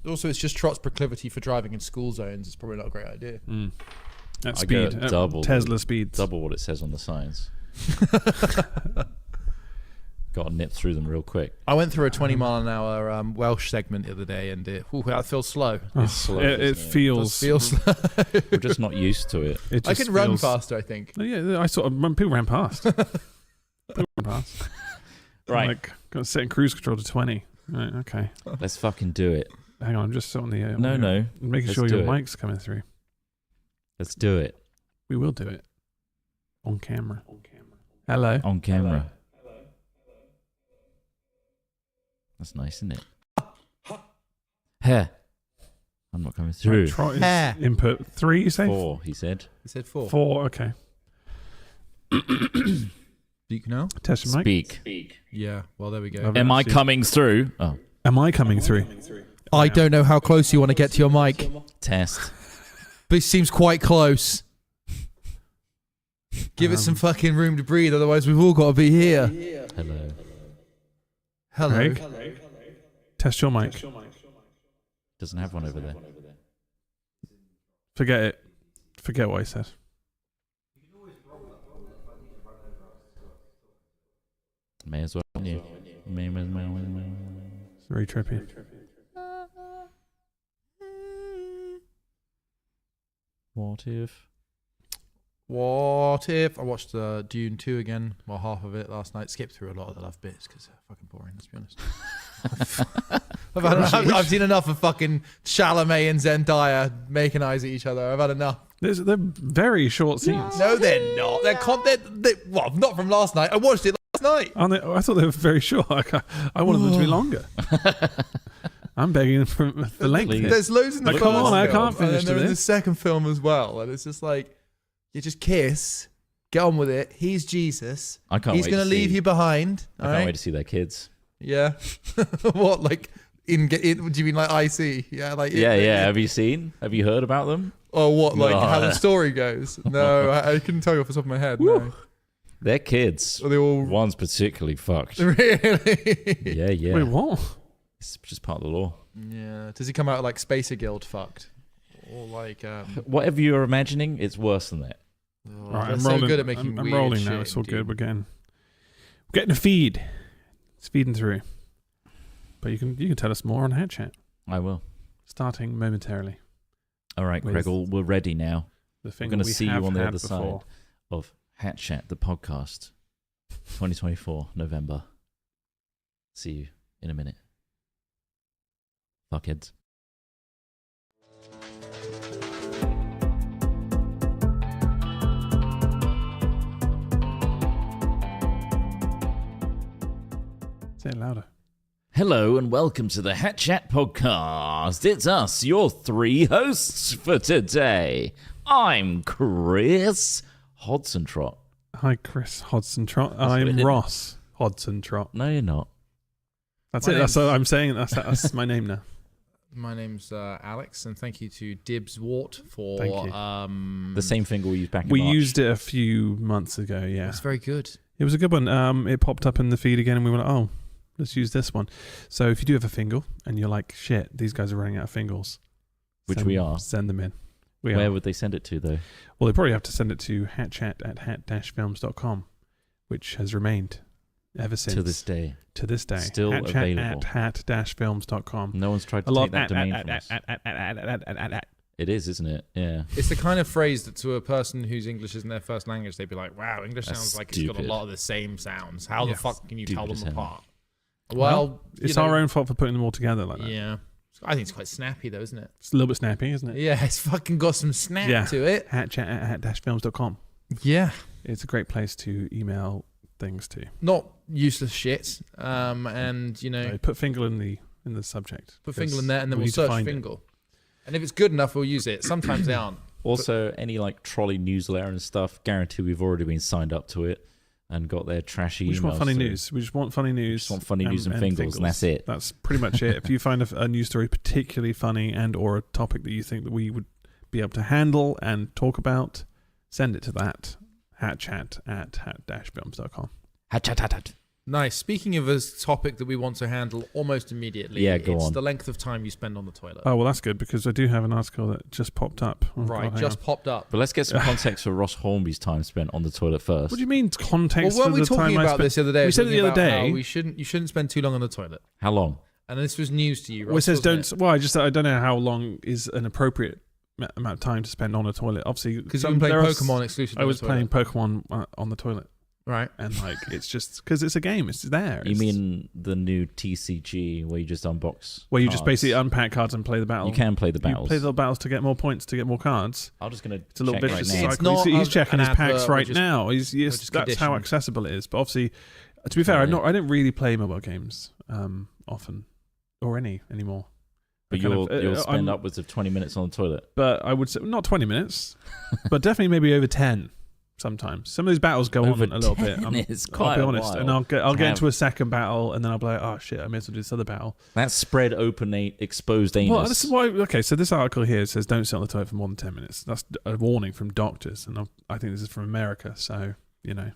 also, it's just Trot's proclivity for driving in school zones. It's probably not a great idea. At speed, double Tesla speeds, double what it says on the signs. Got to nip through them real quick. I went through a 20-mile-an-hour Welsh segment the other day, and that feels slow. It's slow. It feels slow. We're just not used to it. I can run faster, I think. Yeah, I saw people ran past. Right. Like, got to set in cruise control to 20. Right, okay. Let's fucking do it. Hang on, I'm just on the... No. Making sure your mic's coming through. Let's do it. We will do it. On camera. Hello. On camera. That's nice, isn't it? Hair. I'm not coming through. Hair. Input 3, you say? 4, he said. He said 4. 4, okay. Speak now. Test your mic. Speak. Yeah, well, there we go. Am I coming through? Oh. Am I coming through? I don't know how close you want to get to your mic. Test. But it seems quite close. Give it some fucking room to breathe, otherwise we've all got to be here. Hello. Hello. Craig? Test your mic. Doesn't have one over there. Forget it. Forget what I said. May as well. Yeah. May. It's very trippy. What if I watched Dune 2 again? Well, half of it last night. Skipped through a lot of the love bits because they're fucking boring, let's be honest. I've seen enough of fucking Chalamet and Zendaya making eyes at each other. I've had enough. They're very short scenes. No, they're not. Well, not from last night. I watched it last night. I thought they were very short. I wanted them to be longer. I'm begging for length. There's loads in the first come on, film, I can't finish and then they're in the second film as well. And it's just like, you just kiss, get on with it. He's Jesus. I can't. He's going to leave you behind. I can't wait to see their kids. Yeah. What, like do you mean like IC? Yeah, like yeah. Have you seen? Have you heard about them? Oh, what, like how the story goes? No, I couldn't tell you off the top of my head. No. They're kids. Are they all... One's particularly fucked. Really? Yeah. Wait, what? It's just part of the law. Yeah. Does he come out like Spacer Guild fucked? Or like whatever you're imagining, it's worse than that. Oh, right, I'm so rolling. good at making I'm weird rolling shit now. It's all indeed. good. We're getting a feed. It's feeding through. But you can tell us more on Hat Chat. I will. Starting momentarily. All right, Craig, we're ready now. We're going to see you on the other side of Hat Chat, the podcast. 2024, November. See you in a minute. Fuckheads. Say it louder. Hello and welcome to the Hat Chat podcast. It's us, your 3 hosts for today. I'm Chris Hodson-Trott. Hi, Chris Hodson-Trott. I'm Ross Hodson-Trott. No, you're not. That's it. That's what I'm saying. That's my name now. My name's Alex, and thank you to Dibs Wart for the same finger we used back in We March. used it a few months ago, yeah. It's very good. It was a good one. It popped up in the feed again, and we were like, oh, let's use this one. So if you do have a fingal, and you're like, shit, these guys are running out of fingals. Which we are. Send them in. Where would they send it to, though? Well, they probably have to send it to hatchat@hat-films.com, which has remained ever since. To this day. To this day. Still available. hat-films.com. No one's tried to take that domain from us. It is, isn't it? Yeah. It's the kind of phrase that to a person whose English isn't their first language, they'd be like, wow, English sounds like it's got a lot of the same sounds. How the fuck can you tell them apart? Well, it's our own fault for putting them all together like that. Yeah. I think it's quite snappy, though, isn't it? It's a little bit snappy, isn't it? Yeah, it's fucking got some snap to it. Hatchat@hat-films.com. Yeah. It's a great place to email things to. Not useless shit. And, you know... Put fingal in the subject. Put fingal in there, and then we'll search fingal. And if it's good enough, we'll use it. Sometimes they aren't. Also, any like trolley newsletter and stuff, guarantee we've already been signed up to it and got their trashy emails. We just want funny news. We just want funny news. Just want funny news and fingals, and that's it. That's pretty much it. If you find a news story particularly funny and or a topic that you think that we would be able to handle and talk about, send it to that. hatchat@hat-films.com. Hatchat. Nice. Speaking of a topic that we want to handle almost immediately, it's the length of time you spend on the toilet. Oh, well, that's good because I do have an article that just popped up. Popped up. But let's get some context for Ross Hornby's time spent on the toilet first. What do you mean context? Well, weren't we talking about this the other day? We said it the other day. You shouldn't spend too long on the toilet. How long? And this was news to you, Ross. Well, it says don't. Well, I don't know how long is an appropriate amount of time to spend on a toilet. Obviously, because you've been playing Pokemon exclusively. I was playing Pokemon on the toilet. Right. And like, it's just because it's a game, it's there. You mean the new TCG where you just unbox where you cards? just basically unpack cards and play the battle? You can play the battles. You play the battles to get more points, to get more cards. I'm just going to It's a little check bit right just now. a cycle. He's checking his packs right now. That's how conditioned. accessible it is. But obviously, to be fair, I don't really play mobile games often or anymore. But you'll spend upwards of 20 minutes on the toilet. But I would say not 20 minutes, but definitely maybe over 10. Sometimes some of these battles go on a little bit. I'll be honest, and I'll get into a second battle, and then I'll be like, "Oh shit, I may as well do this other battle." That's spread open, exposed anus. Well, this is why. Okay, so this article here says don't sit on the toilet for more than 10 minutes. That's a warning from doctors, and I think this is from America. So you know,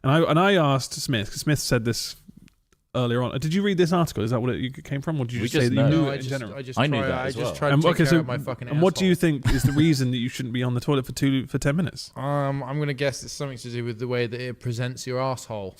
and I asked Smith because Smith said this earlier on. Did you read this article? Is that what it came from, or did you just say that you knew it in general? I knew that as well. I just tried to take care of my fucking asshole. And what do you think is the reason that you shouldn't be on the toilet for 10 minutes? I'm going to guess it's something to do with the way that it presents your asshole.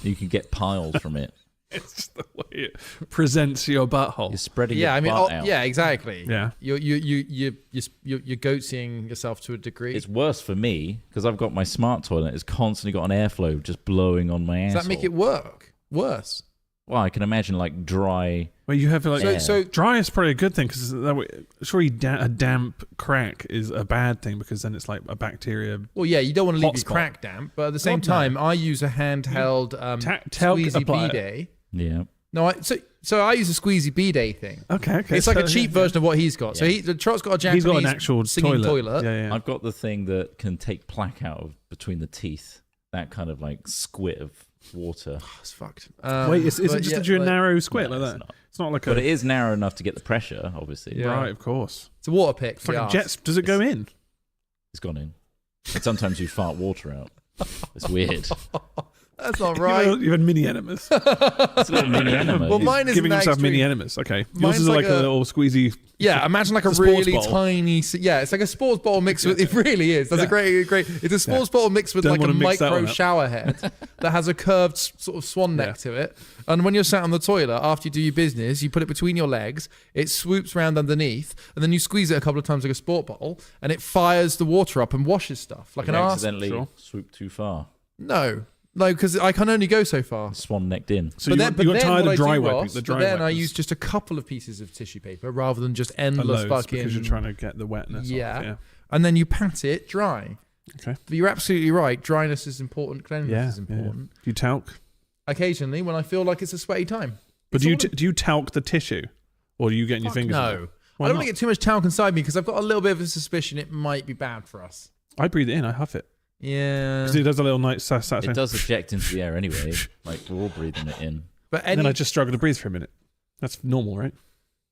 You can get piles from it. It's just the way it presents your butthole. You're spreading your butt out. Yeah, exactly. Yeah. You're goatseeing yourself to a degree. It's worse for me because I've got my smart toilet. It's constantly got an airflow just blowing on my asshole. Does that make it worse? Well, I can imagine like dry. Well, you have like so dry is probably a good thing because surely a damp crack is a bad thing because then it's like a bacteria. Well, yeah, you don't want to leave your crack damp, but at the same time, I use a handheld squeezy bidet. Yeah. No, so I use a squeezy bidet thing. Okay. It's like a cheap version of what he's got. Yeah. So Trot's got a Japanese he's got an actual singing toilet. Yeah. I've got the thing that can take plaque out of between the teeth. That kind of like squit of water. Oh, it's fucked. Wait, is it just a narrow squit like that? It's not like But it is narrow enough to get the pressure, obviously. Yeah. Right, of course. It's a water pick. It's like a jet. Does it go in? It's gone in. And sometimes you fart water out. It's weird. That's not right. You had mini enemas. It's a little mini enema. Well, mine is giving himself mini enemas. Okay, yours is like a little squeezy. Yeah, imagine like a really tiny. Yeah, it's like a sports bottle mixed with. It really is. That's a great. It's a sports bottle mixed with like a micro shower head that has a curved sort of swan neck to it. And when you're sat on the toilet after you do your business, you put it between your legs. It swoops round underneath, and then you squeeze it a couple of times like a sport bottle, and it fires the water up and washes stuff like an arse. Accidentally swoop too far. No, because I can only go so far. Swan necked in. So you got tired of dry wiping. But then I use just a couple of pieces of tissue paper rather than just endless fucking. Because you're trying to get the wetness. Yeah. And then you pat it dry. Okay. But you're absolutely right. Dryness is important. Cleanliness is important. Do you talc? Occasionally, when I feel like it's a sweaty time. But do you talc the tissue, or do you get in your fingers? No. I don't want to get too much talc inside me because I've got a little bit of a suspicion it might be bad for us. I breathe it in. I huff it. Yeah. Because it does a little nice. It does eject into the air anyway. Like we're all breathing it in. But and then I just struggle to breathe for a minute. That's normal, right?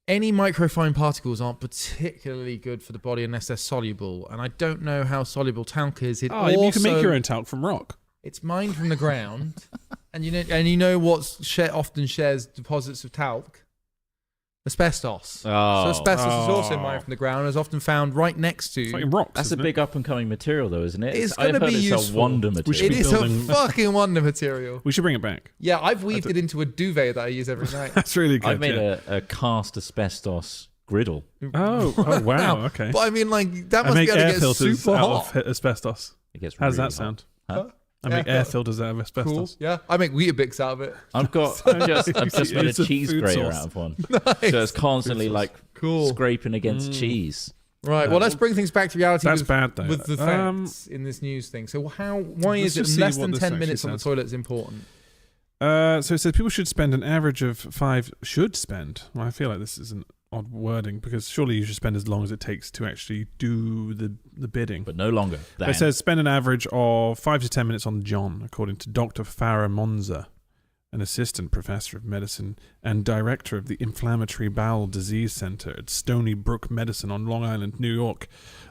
any microfine particles aren't particularly good for the body unless they're soluble, and I don't know how soluble talc is. You can make your own talc from rock. It's mined from the ground, and you know what often shares deposits of talc? Asbestos. Oh. So asbestos is also mined from the ground and is often found right next to... It's like in rocks, That's a big up-and-coming material, though, isn't it? It's going to be useful. It's a wonder material. It is a fucking wonder material. We should bring it back. Yeah, I've weaved it into a duvet that I use every night. That's really good. I've made a cast asbestos griddle. Oh wow, okay. But I mean, like, that must be able to get super hot. Out of asbestos. It gets How does really that sound? Huh? I make air filters out of asbestos. Cool. Yeah, I make Weetabix out of it. I've just made a cheese grater out of one. Nice. So it's constantly scraping against cheese. Right. Well, let's bring things back to reality. That's bad, though. With the facts in this news thing. So why is it less than 10 minutes on the toilet is important? So it says people should spend an average of 5. Should spend. Well, I feel like this is an odd wording because surely you should spend as long as it takes to actually do the bidding. But no longer. It says spend an average of 5 to 10 minutes on John, according to Dr. Farah Monza, an assistant professor of medicine and director of the Inflammatory Bowel Disease Center at Stony Brook Medicine on Long Island, New York.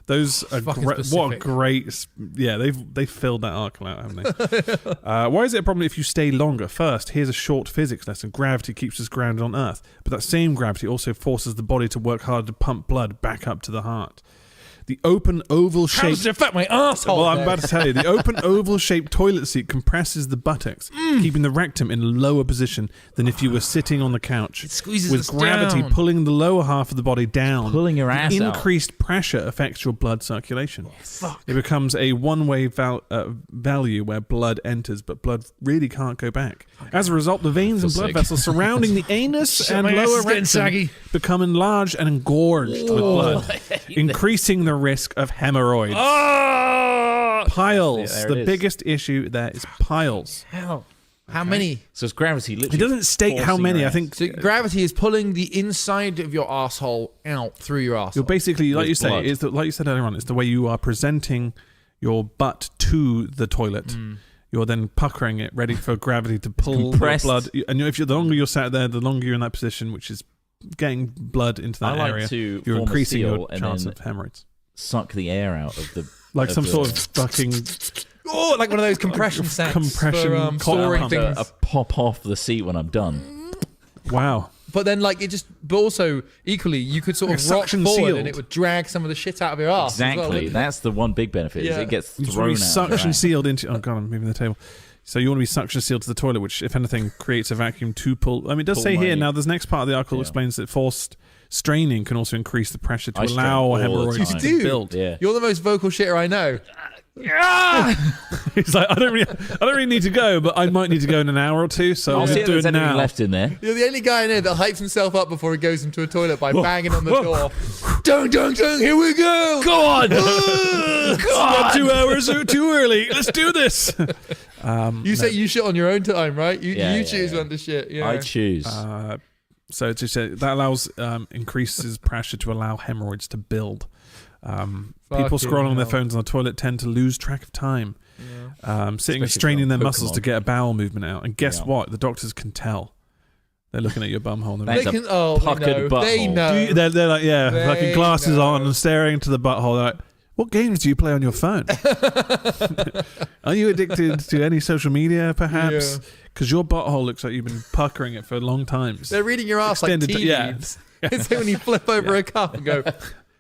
Those are what a great... Yeah, they've filled that article out, haven't they? Why is it a problem if you stay longer? First, here's a short physics lesson. Gravity keeps us grounded on Earth, but that same gravity also forces the body to work harder to pump blood back up to the heart. The open oval shape. How does it affect my asshole? Well, I'm about to tell you. The open oval shaped toilet seat compresses the buttocks, keeping the rectum in a lower position than if you were sitting on the couch. It squeezes with us gravity down. pulling the lower half of the body down. Pulling your ass out. Increased pressure affects your blood circulation. It becomes a one-way value where blood enters, but blood really can't go back. As a result, the veins and blood vessels surrounding the anus and lower rectum become enlarged and engorged with blood, increasing the risk of hemorrhoids. Piles. Yeah, the biggest issue there is piles. How many? So it's gravity literally. It doesn't state how many. I think so gravity is pulling the inside of your asshole out through your asshole. You're basically, like you say, like you said earlier on, it's the way you are presenting your butt to the toilet. You're then puckering it, ready for gravity to pull the blood. And the longer you're sat there, the longer you're in that position, which is getting blood into that area. You're increasing your chance of hemorrhoids. Suck the air out of the... Like some sort of fucking... Oh, like one of those compression sets compression for storing things. A pop off the seat when I'm done. Wow. But then, but also, equally, you could sort of rock forward and it would drag some of the shit out of your ass. Exactly. That's the one big benefit, is it gets thrown out. Suction sealed into... Oh, God, I'm moving the table. So you want to be suction sealed to the toilet, which, if anything, creates a vacuum to pull... I mean, it does say here, now, this next part of the article explains that forced straining can also increase the pressure to allow hemorrhoids to build. Yeah. You're the most vocal shitter I know. He's like, I don't really need to go, but I might need to go in an hour or two, so I'll do it now. Left in there. You're the only guy I know that hypes himself up before he goes into a toilet by banging on the door. Dun, dun, dun, here we go! Go on! Not 2 hours too early. Let's do this. You say you shit on your own time, right? You choose when to shit. Yeah. I choose. So to say that allows increases pressure to allow hemorrhoids to build. People scrolling on their phones on the toilet tend to lose track of time, sitting and straining their muscles to get a bowel movement out. And guess what? The doctors can tell. They're looking at your bumhole. They can. Oh, puckered butthole. They know. They're like, fucking glasses on and staring into the butthole. They're like, what games do you play on your phone? Are you addicted to any social media, perhaps? Because your butthole looks like you've been puckering it for long times. They're reading your ass like tea leaves. It's like when you flip over a cup and go...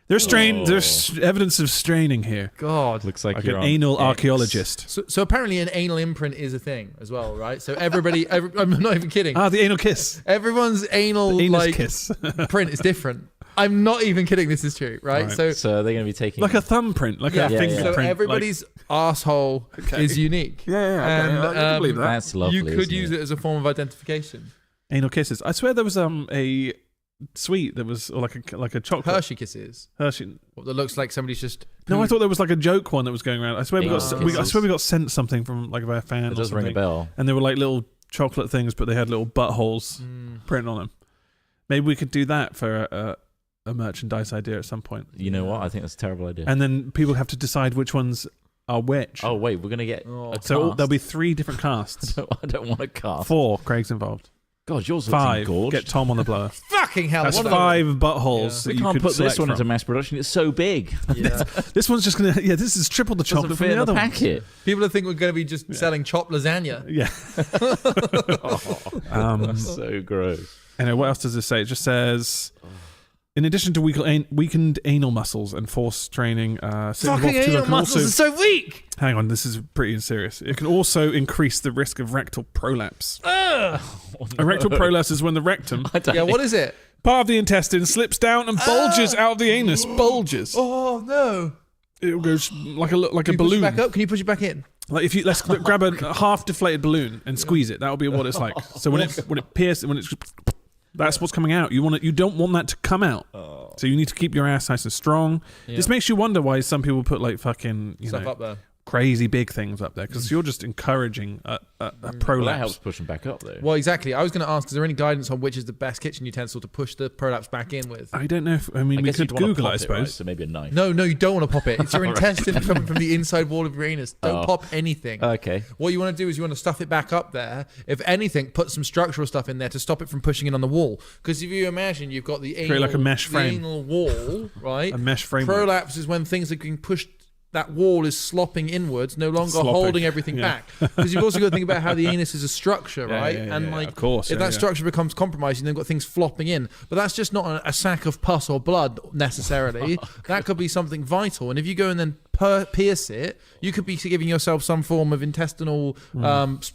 There's evidence of straining here. God. Looks like an anal archaeologist. So apparently an anal imprint is a thing as well, right? So everybody... I'm not even kidding. The anal kiss. Everyone's anal kiss. print is different. I'm not even kidding. This is true, right? So they're going to be taking... Like a thumbprint, like a fingerprint. So everybody's asshole is unique. And I can believe that. That's lovely, you could use it as a form of identification. Anal kisses. I swear there was a sweet that was like a chocolate. Hershey kisses. Hershey. What, that looks like somebody's just... No, I thought there was like a joke one that was going around. I swear we got sent something from like a fan. It does ring a bell. And they were like little chocolate things, but they had little buttholes printed on them. Maybe we could do that for a merchandise idea at some point. You know what? I think that's a terrible idea. And then people have to decide which ones are which. Oh wait, we're gonna get so there'll be 3 different casts. I don't want a cast. 4. Craig's involved. God, yours looks 5. engorged. Get Tom on the blower. Fucking hell. That's 5 buttholes. We that you can't could put this select one into from. mass production. It's so big. Yeah. This one's just gonna. Yeah, this is triple the chocolate from the other packet. People will think we're going to be just selling chopped lasagna. Yeah. So gross. Anyway, what else does this say? It just says, in addition to weakened anal muscles and force training, fucking anal muscles are so weak. Hang on, this is pretty serious. It can also increase the risk of rectal prolapse. A rectal prolapse is when the rectum. Yeah, what is it? Part of the intestine slips down and bulges out of the anus. Bulges. Oh no! It goes like a Can you balloon. push it back up? Can you push it back in? Like if you let's grab a half deflated balloon and squeeze it. That'll be what it's like. So when it pierces, that's what's coming out. You don't want that to come out. So you need to keep your ass nice and strong. Yeah. This makes you wonder why some people put like fucking stuff up there. Crazy big things up there, because you're just encouraging a prolapse. Well, that helps push them back up, though. Well, exactly. I was going to ask, is there any guidance on which is the best kitchen utensil to push the prolapse back in with? I don't know. We could Google it, I suppose. Right? So maybe a knife. No, you don't want to pop it. It's your intestine coming from the inside wall of your anus. Don't pop anything. Okay. What you want to do is you want to stuff it back up there. If anything, put some structural stuff in there to stop it from pushing in on the wall. Because if you imagine you've got the anal, like a mesh frame. anal wall, right? A mesh frame. Prolapse is when things are being pushed. That wall is slopping inwards, no longer holding everything back. Because you've also got to think about how the anus is a structure, right? Of course. If that structure becomes compromised, you've then got things flopping in. But that's just not a sack of pus or blood necessarily. That could be something vital. And if you go and then pierce it, you could be giving yourself some form of intestinal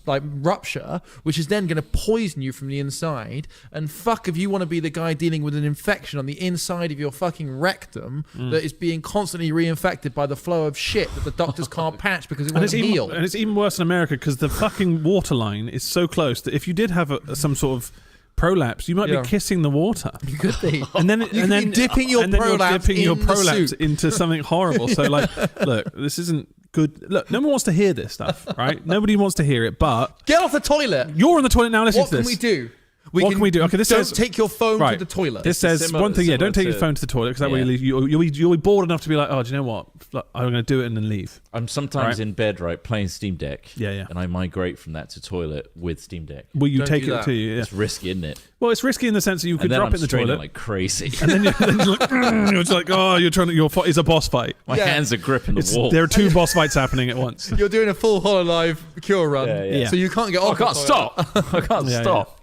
like rupture, which is then going to poison you from the inside. And fuck if you want to be the guy dealing with an infection on the inside of your fucking rectum that is being constantly reinfected by the flow of shit that the doctors can't patch because it won't heal. And it's even worse in America because the fucking water line is so close that if you did have some sort of prolapse, you might be kissing the water. You could be. And then dipping your prolapse into something horrible. So like, look, this isn't good. Look, no one wants to hear this stuff, right? Nobody wants to hear it, but get off the toilet. You're on the toilet now listening to this. What can we do? What can we do? Okay, this don't says take your phone to the toilet. This says one thing. Yeah, don't take your phone to the toilet because that way you'll be bored enough to be like, oh, do you know what? I'm going to do it and then leave. I'm sometimes in bed, right, playing Steam Deck. Yeah. And I migrate from that to toilet with Steam Deck. Will you take it to you? Yeah. It's risky, isn't it? Well, it's risky in the sense that you could drop it in the toilet like crazy, and then you're like, you're just like, oh, you're trying to. It's a boss fight. My hands are gripping the wall. There are 2 boss fights happening at once. You're doing a full HoloLive cure run, so you can't get off. I can't stop. I can't stop.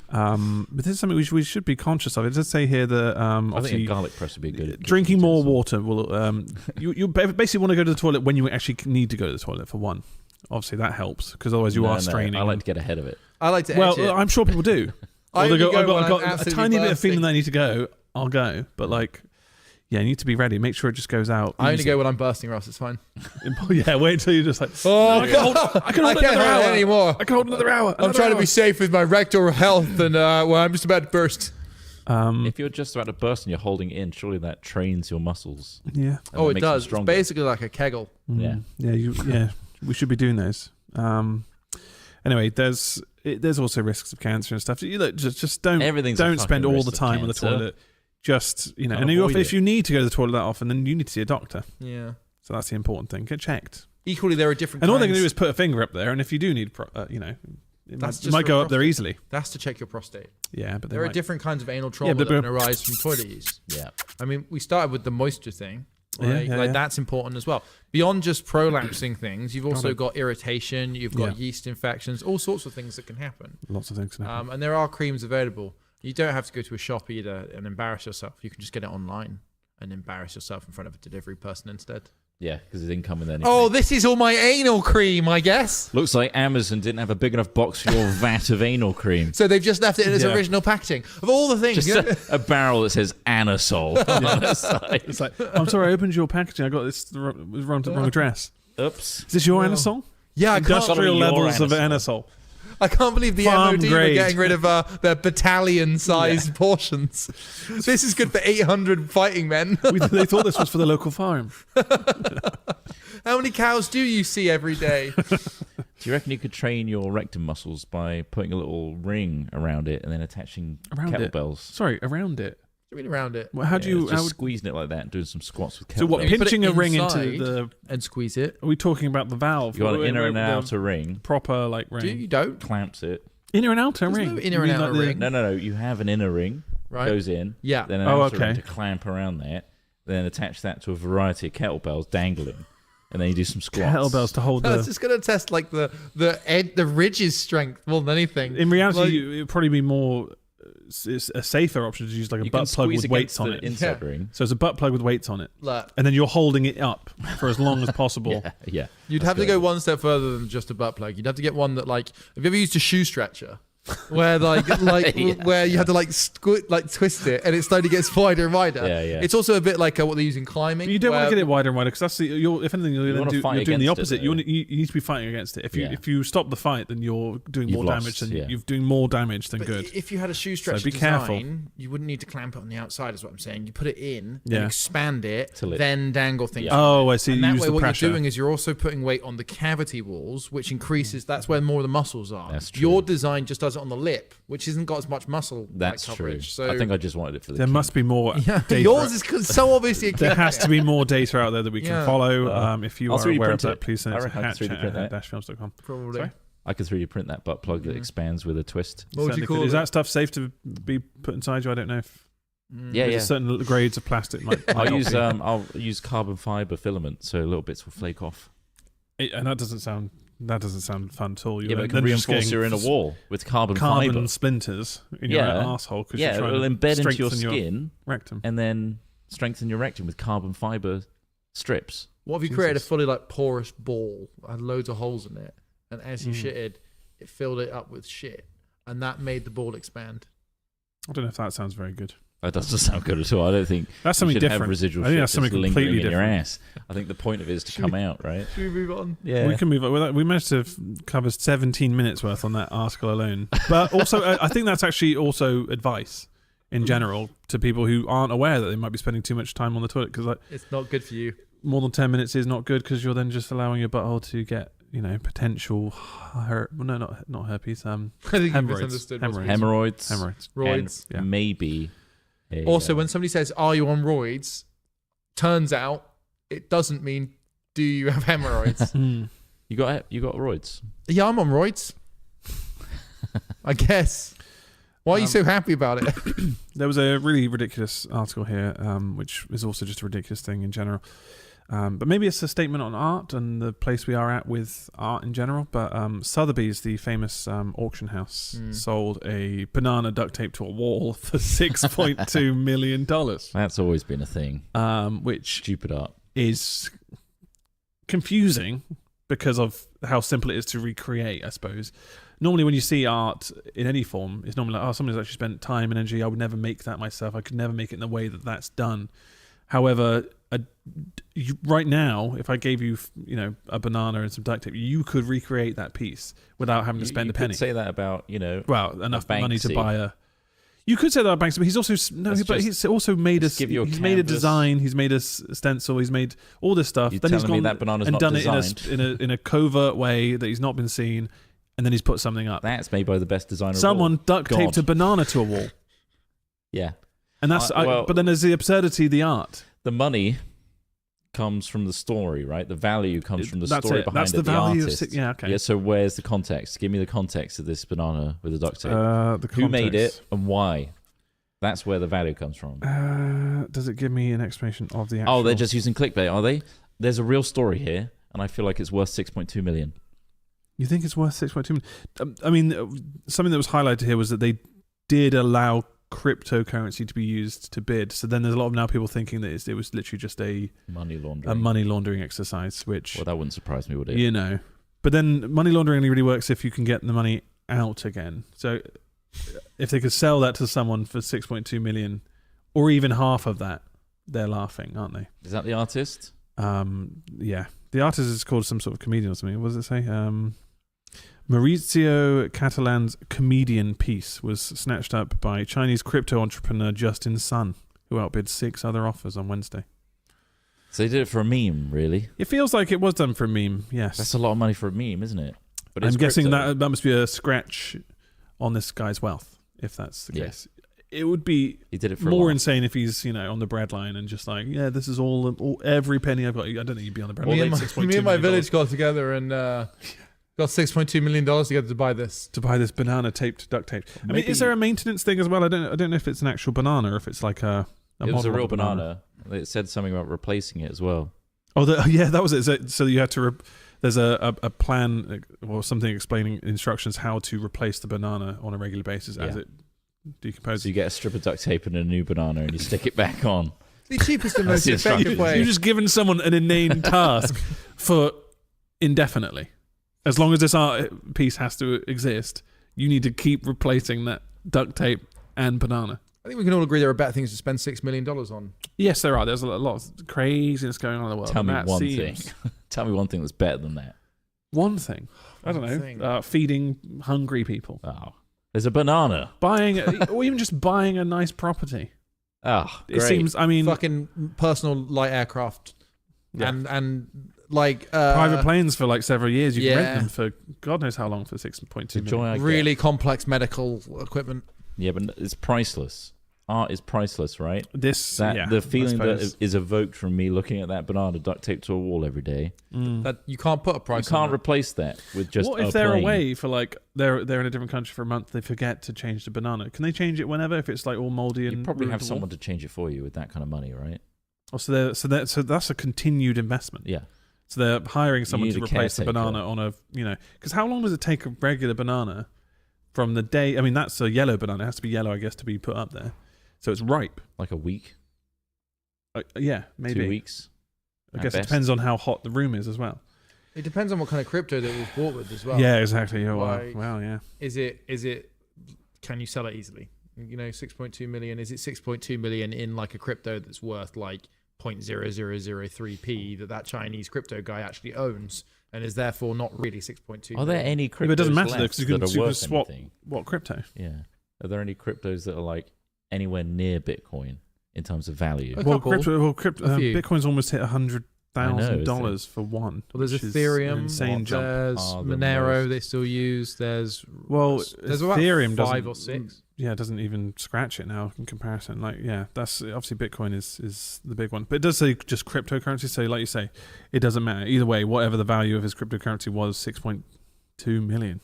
But this is something we should be conscious of. It does say here that I think a garlic press would be good. Drinking more water will. You basically want to go to the toilet when you actually need to go to the toilet. For one, obviously that helps because otherwise you are straining. I like to get ahead of it. I like to. Well, I'm sure people do. I've got a tiny bit of feeling that I need to go. I'll go, but like. Yeah, you need to be ready. Make sure it just goes out. I only go when I'm bursting, Ross. It's fine. Yeah, wait until you're just like, I can't hold it anymore. I can hold another hour. I'm trying to be safe with my rectal health, and I'm just about to burst. If you're just about to burst and you're holding it in, surely that trains your muscles. Yeah. Oh, it does. It's basically like a Kegel. Yeah. Yeah. We should be doing those. Anyway, there's also risks of cancer and stuff. You look, just don't spend all the time on the toilet. Just, and if you need to go to the toilet that often, then you need to see a doctor. Yeah. So that's the important thing. Get checked. Equally, there are different and all they're going to do is put a finger up there, and if you do need, it might go up there easily. That's to check your prostate. Yeah, but there are different kinds of anal trauma that can arise from toilet use. Yeah. I mean, we started with the moisture thing. Right? That's important as well. Beyond just prolapsing things, you've also got irritation, you've got yeast infections, all sorts of things that can happen. Lots of things can happen. And there are creams available. You don't have to go to a shop either and embarrass yourself. You can just get it online and embarrass yourself in front of a delivery person instead. Yeah, because it didn't come with anything. Oh, this is all my anal cream, I guess. Looks like Amazon didn't have a big enough box for your vat of anal cream. So they've just left it in its original packaging. Of all the things. Just a barrel that says Anasol on the side. It's like, I'm sorry, I opened your packaging. I got this wrong address. Oops. Is this your Anasol? Yeah, Industrial levels of Anasol. I can't believe the Farm MOD grade. were getting rid of their battalion-sized portions. This is good for 800 fighting men. They thought this was for the local farm. How many cows do you see every day? Do you reckon you could train your rectum muscles by putting a little ring around it and then attaching kettlebells? Sorry, around it. What do you mean around it? Well, how do you squeezing it like that and doing some squats with kettlebells? So what? Pinching a ring into the and squeeze it. Are we talking about the valve? You got an inner and outer ring. Proper ring. You don't clamps it. Inner and outer ring. No inner and outer ring. No. You have an inner ring. Right. Goes in. Yeah. Then an outer ring to clamp around that. Then attach that to a variety of kettlebells dangling. And then you do some squats. Kettlebells to hold I was just going to test like the ridge's strength more than anything. In reality, it would probably be more... It's a safer option to use like a butt plug with weights on it. Inside ring. So it's a butt plug with weights on it. Look. And then you're holding it up for as long as possible. Yeah. You'd have to go one step further than just a butt plug. You'd have to get one that like, have you ever used a shoe stretcher? Where where you have to twist it and it slowly gets wider and wider. Yeah. It's also a bit like what they use in climbing. You don't want to get it wider and wider because that's if anything you're doing the opposite. You need to be fighting against it. If you stop the fight, then you're doing more damage than you're doing more damage than good. If you had a shoe stretcher be careful. you wouldn't need to clamp it on the outside. Is what I'm saying. You put it in, and expand it, then dangle things. Oh, I see. And you that use way, the what pressure. you're doing is you're also putting weight on the cavity walls, which increases. That's where more of the muscles are. That's true. Your design just does it on the lip, which isn't got as much muscle coverage. True. So I think I just wanted it for the There must be more data. Yours is so obviously a There has to be more data out there that we can follow. If you I'll are 3D aware of print that, it. please send it to I reckon I can 3D print that. hatch-films.com. Probably. Sorry? I could 3D print that butt plug that expands with a twist. What would you call Is it? that stuff safe to be put inside you? I don't know if... Yeah. Certain grades of plastic might I'll use carbon fiber filament, so little bits will flake off. And that doesn't sound fun at all. But it can reinforce your inner wall with carbon fiber splinters in your arsehole. Yeah, it'll embed into your skin rectum. and then strengthen your rectum with carbon fiber strips. What if you created a fully porous ball, had loads of holes in it, and as you shitted, it filled it up with shit, and that made the ball expand? I don't know if that sounds very good. That doesn't sound good at all. I don't think that's something you should different. Have residual I think shit that's something lingering completely in different. your ass. I think the point of it is to come out, right? Should we move on? Yeah, we can move on. We managed to cover 17 minutes worth on that article alone. But also, I think that's actually also advice in general to people who aren't aware that they might be spending too much time on the toilet because it's not good for you. More than 10 minutes is not good because you're then just allowing your butthole to get potential not herpes. I think you misunderstood. Hemorrhoids. Roids. And maybe. Also, when somebody says, "Are you on roids?" turns out it doesn't mean do you have hemorrhoids. You got roids. Yeah, I'm on roids. I guess. Why are you so happy about it? There was a really ridiculous article here, which is also just a ridiculous thing in general. But maybe it's a statement on art and the place we are at with art in general. But Sotheby's, the famous auction house, sold a banana duct tape to a wall for $6.2 million. That's always been a thing. Which stupid art is confusing because of how simple it is to recreate, I suppose. Normally when you see art in any form, it's normally like, oh, somebody's actually spent time and energy. I would never make that myself. I could never make it in the way that that's done. However, right now, if I gave you, a banana and some duct tape, you could recreate that piece without having to spend a penny. You could say that about, enough money to buy a. You could say that about Banksy, but he's also made us. He's made a design. He's made a stencil. He's made all this stuff. You're then he's telling gone me that banana's and not done designed. it in a covert way that he's not been seen, and then he's put something up. That's made by the best designer. Someone duct taped a banana to a wall. Yeah, and that's. But then there's the absurdity of the art. The money comes from the story, right? The value comes from the That's story it. behind That's it. the value artist. Yeah, okay. Yeah, so where's the context? Give me the context of this banana with the duct tape. Who made it and why? That's where the value comes from. Does it give me an explanation of the actual... Oh, they're just using clickbait, are they? There's a real story here, and I feel like it's worth $6.2 million. You think it's worth $6.2 million? I mean, something that was highlighted here was that they did allow cryptocurrency to be used to bid. So then there's a lot of now people thinking that it was literally just a money laundering exercise, which... Well, that wouldn't surprise me, would it? But then money laundering only really works if you can get the money out again. So if they could sell that to someone for 6.2 million or even half of that, they're laughing, aren't they? Is that the artist? Yeah. The artist is called some sort of comedian or something. What does it say? Maurizio Catalan's comedian piece was snatched up by Chinese crypto entrepreneur Justin Sun, who outbid 6 other offers on Wednesday. So they did it for a meme, really? It feels like it was done for a meme, yes. That's a lot of money for a meme, isn't it? But I'm guessing that must be a scratch on this guy's wealth, if that's the case. It would be more insane if he's, on the breadline and just like, yeah, this is all every penny I've got. I don't think he'd be on the breadline. Me and my village got together and Got $6.2 million to get to buy this. To buy this banana taped duct tape. I mean, is there a maintenance thing as well? I don't know if it's an actual banana or if it's like a it was a real banana. It said something about replacing it as well. Oh, yeah, that was it. So you had to. There's a plan or something explaining instructions how to replace the banana on a regular basis as it decomposes. So you get a strip of duct tape and a new banana and you stick it back on. The cheapest and most effective way. You're just giving someone an inane task for indefinitely. As long as this art piece has to exist, you need to keep replacing that duct tape and banana. I think we can all agree there are better things to spend $6 million on. Yes, there are. There's a lot of craziness going on in the world. Tell me one thing. Tell me one thing that's better than that. One thing. I don't know. Feeding hungry people. Oh. There's a banana. Buying, or even just buying a nice property. Oh, great. It seems, I mean... Fucking personal light aircraft. Yeah. And like... private planes for like several years. You can rent them for God knows how long for 6.2 million. Really complex medical equipment. Yeah, but it's priceless. Art is priceless, right? The feeling that is evoked from me looking at that banana duct taped to a wall every day. That you can't put a price. You can't replace that with just. What if they're away for like they're in a different country for a month? They forget to change the banana. Can they change it whenever if it's like all moldy and? You probably have someone to change it for you with that kind of money, right? Oh, so that's a continued investment. Yeah. So they're hiring someone to replace the banana on a because how long does it take a regular banana from the day? I mean, that's a yellow banana. It has to be yellow, I guess, to be put up there. So it's ripe. Like a week? Yeah, maybe. 2 weeks? I guess it depends on how hot the room is as well. It depends on what kind of crypto that it was bought with as well. Yeah, exactly. Oh, like, wow, yeah. Is it, can you sell it easily? 6.2 million. Is it 6.2 million in like a crypto that's worth like 0.0003p that Chinese crypto guy actually owns and is therefore not really 6.2 Are there any cryptos it doesn't matter left because you can swap anything? What crypto? Yeah. Are there any cryptos that are like anywhere near Bitcoin in terms of value? Bitcoin's almost hit $100,000 for one. Well, there's Ethereum, an insane jump. There's Monero they still use. There's Ethereum about 5 or 6. Yeah, it doesn't even scratch it now in comparison. Like, yeah, that's obviously Bitcoin is the big one, but it does say just cryptocurrency. So, like you say, it doesn't matter either way. Whatever the value of his cryptocurrency was, 6.2 million.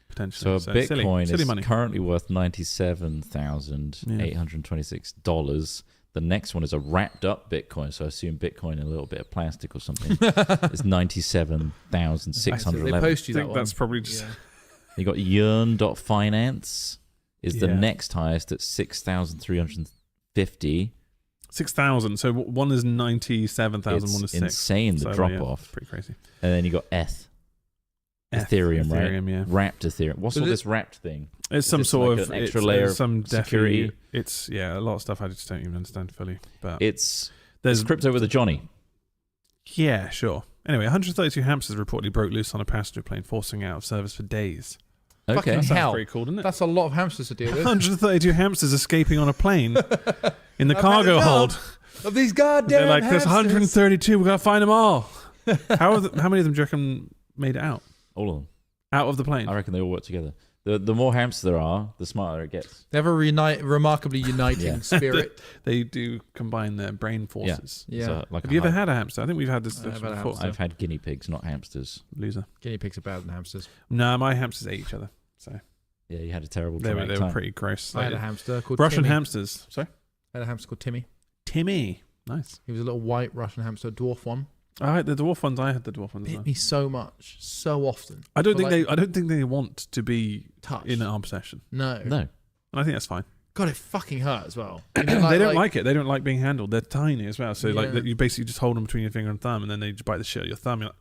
Potentially. So Bitcoin silly is money. currently worth $97,826. The next one is a wrapped up Bitcoin, so I assume Bitcoin in a little bit of plastic or something. It's $97,611. They post you that one. That's probably just. Yeah. You got Yearn.finance is the next highest at 6,350. 6,000. So one is 97,000. One is 6. Insane the drop off. Pretty crazy. And then you got Ethereum, right? Yeah. Wrapped Ethereum. What's all this wrapped thing? It's some sort of an extra layer of some security. It's a lot of stuff I just don't even understand fully. But there's crypto with a Johnny. Yeah, sure. Anyway, 132 hamsters reportedly broke loose on a passenger plane, forcing out of service for days. Okay, that sounds pretty cool, doesn't it? That's a lot of hamsters to deal with. 132 hamsters escaping on a plane in the cargo hold. Of these goddamn They're like, hamsters. there's 132. We gotta find them all. How many of them do you reckon made it out? All of them. Out of the plane? I reckon they all work together. The more hamsters there are, the smarter it gets. They have a remarkably uniting spirit. They do combine their brain forces. Yeah. So, like have you ever had a hamster? I think we've had this before. I've had guinea pigs, not hamsters. Loser. Guinea pigs are better than hamsters. No, my hamsters ate each other. So yeah, you had a terrible They time. were pretty gross. I had a hamster called Russian Timmy. hamsters. Sorry? I had a hamster called Timmy. Timmy. Nice. He was a little white Russian hamster, dwarf one. I had the dwarf ones. I had the dwarf ones. Bit me so much, so often. I don't think they want to be touched in our possession. No. And I think that's fine. God, it fucking hurt as well. They don't like it. They don't like being handled. They're tiny as well. So like you basically just hold them between your finger and thumb, and then they just bite the shit out of your thumb. You're like,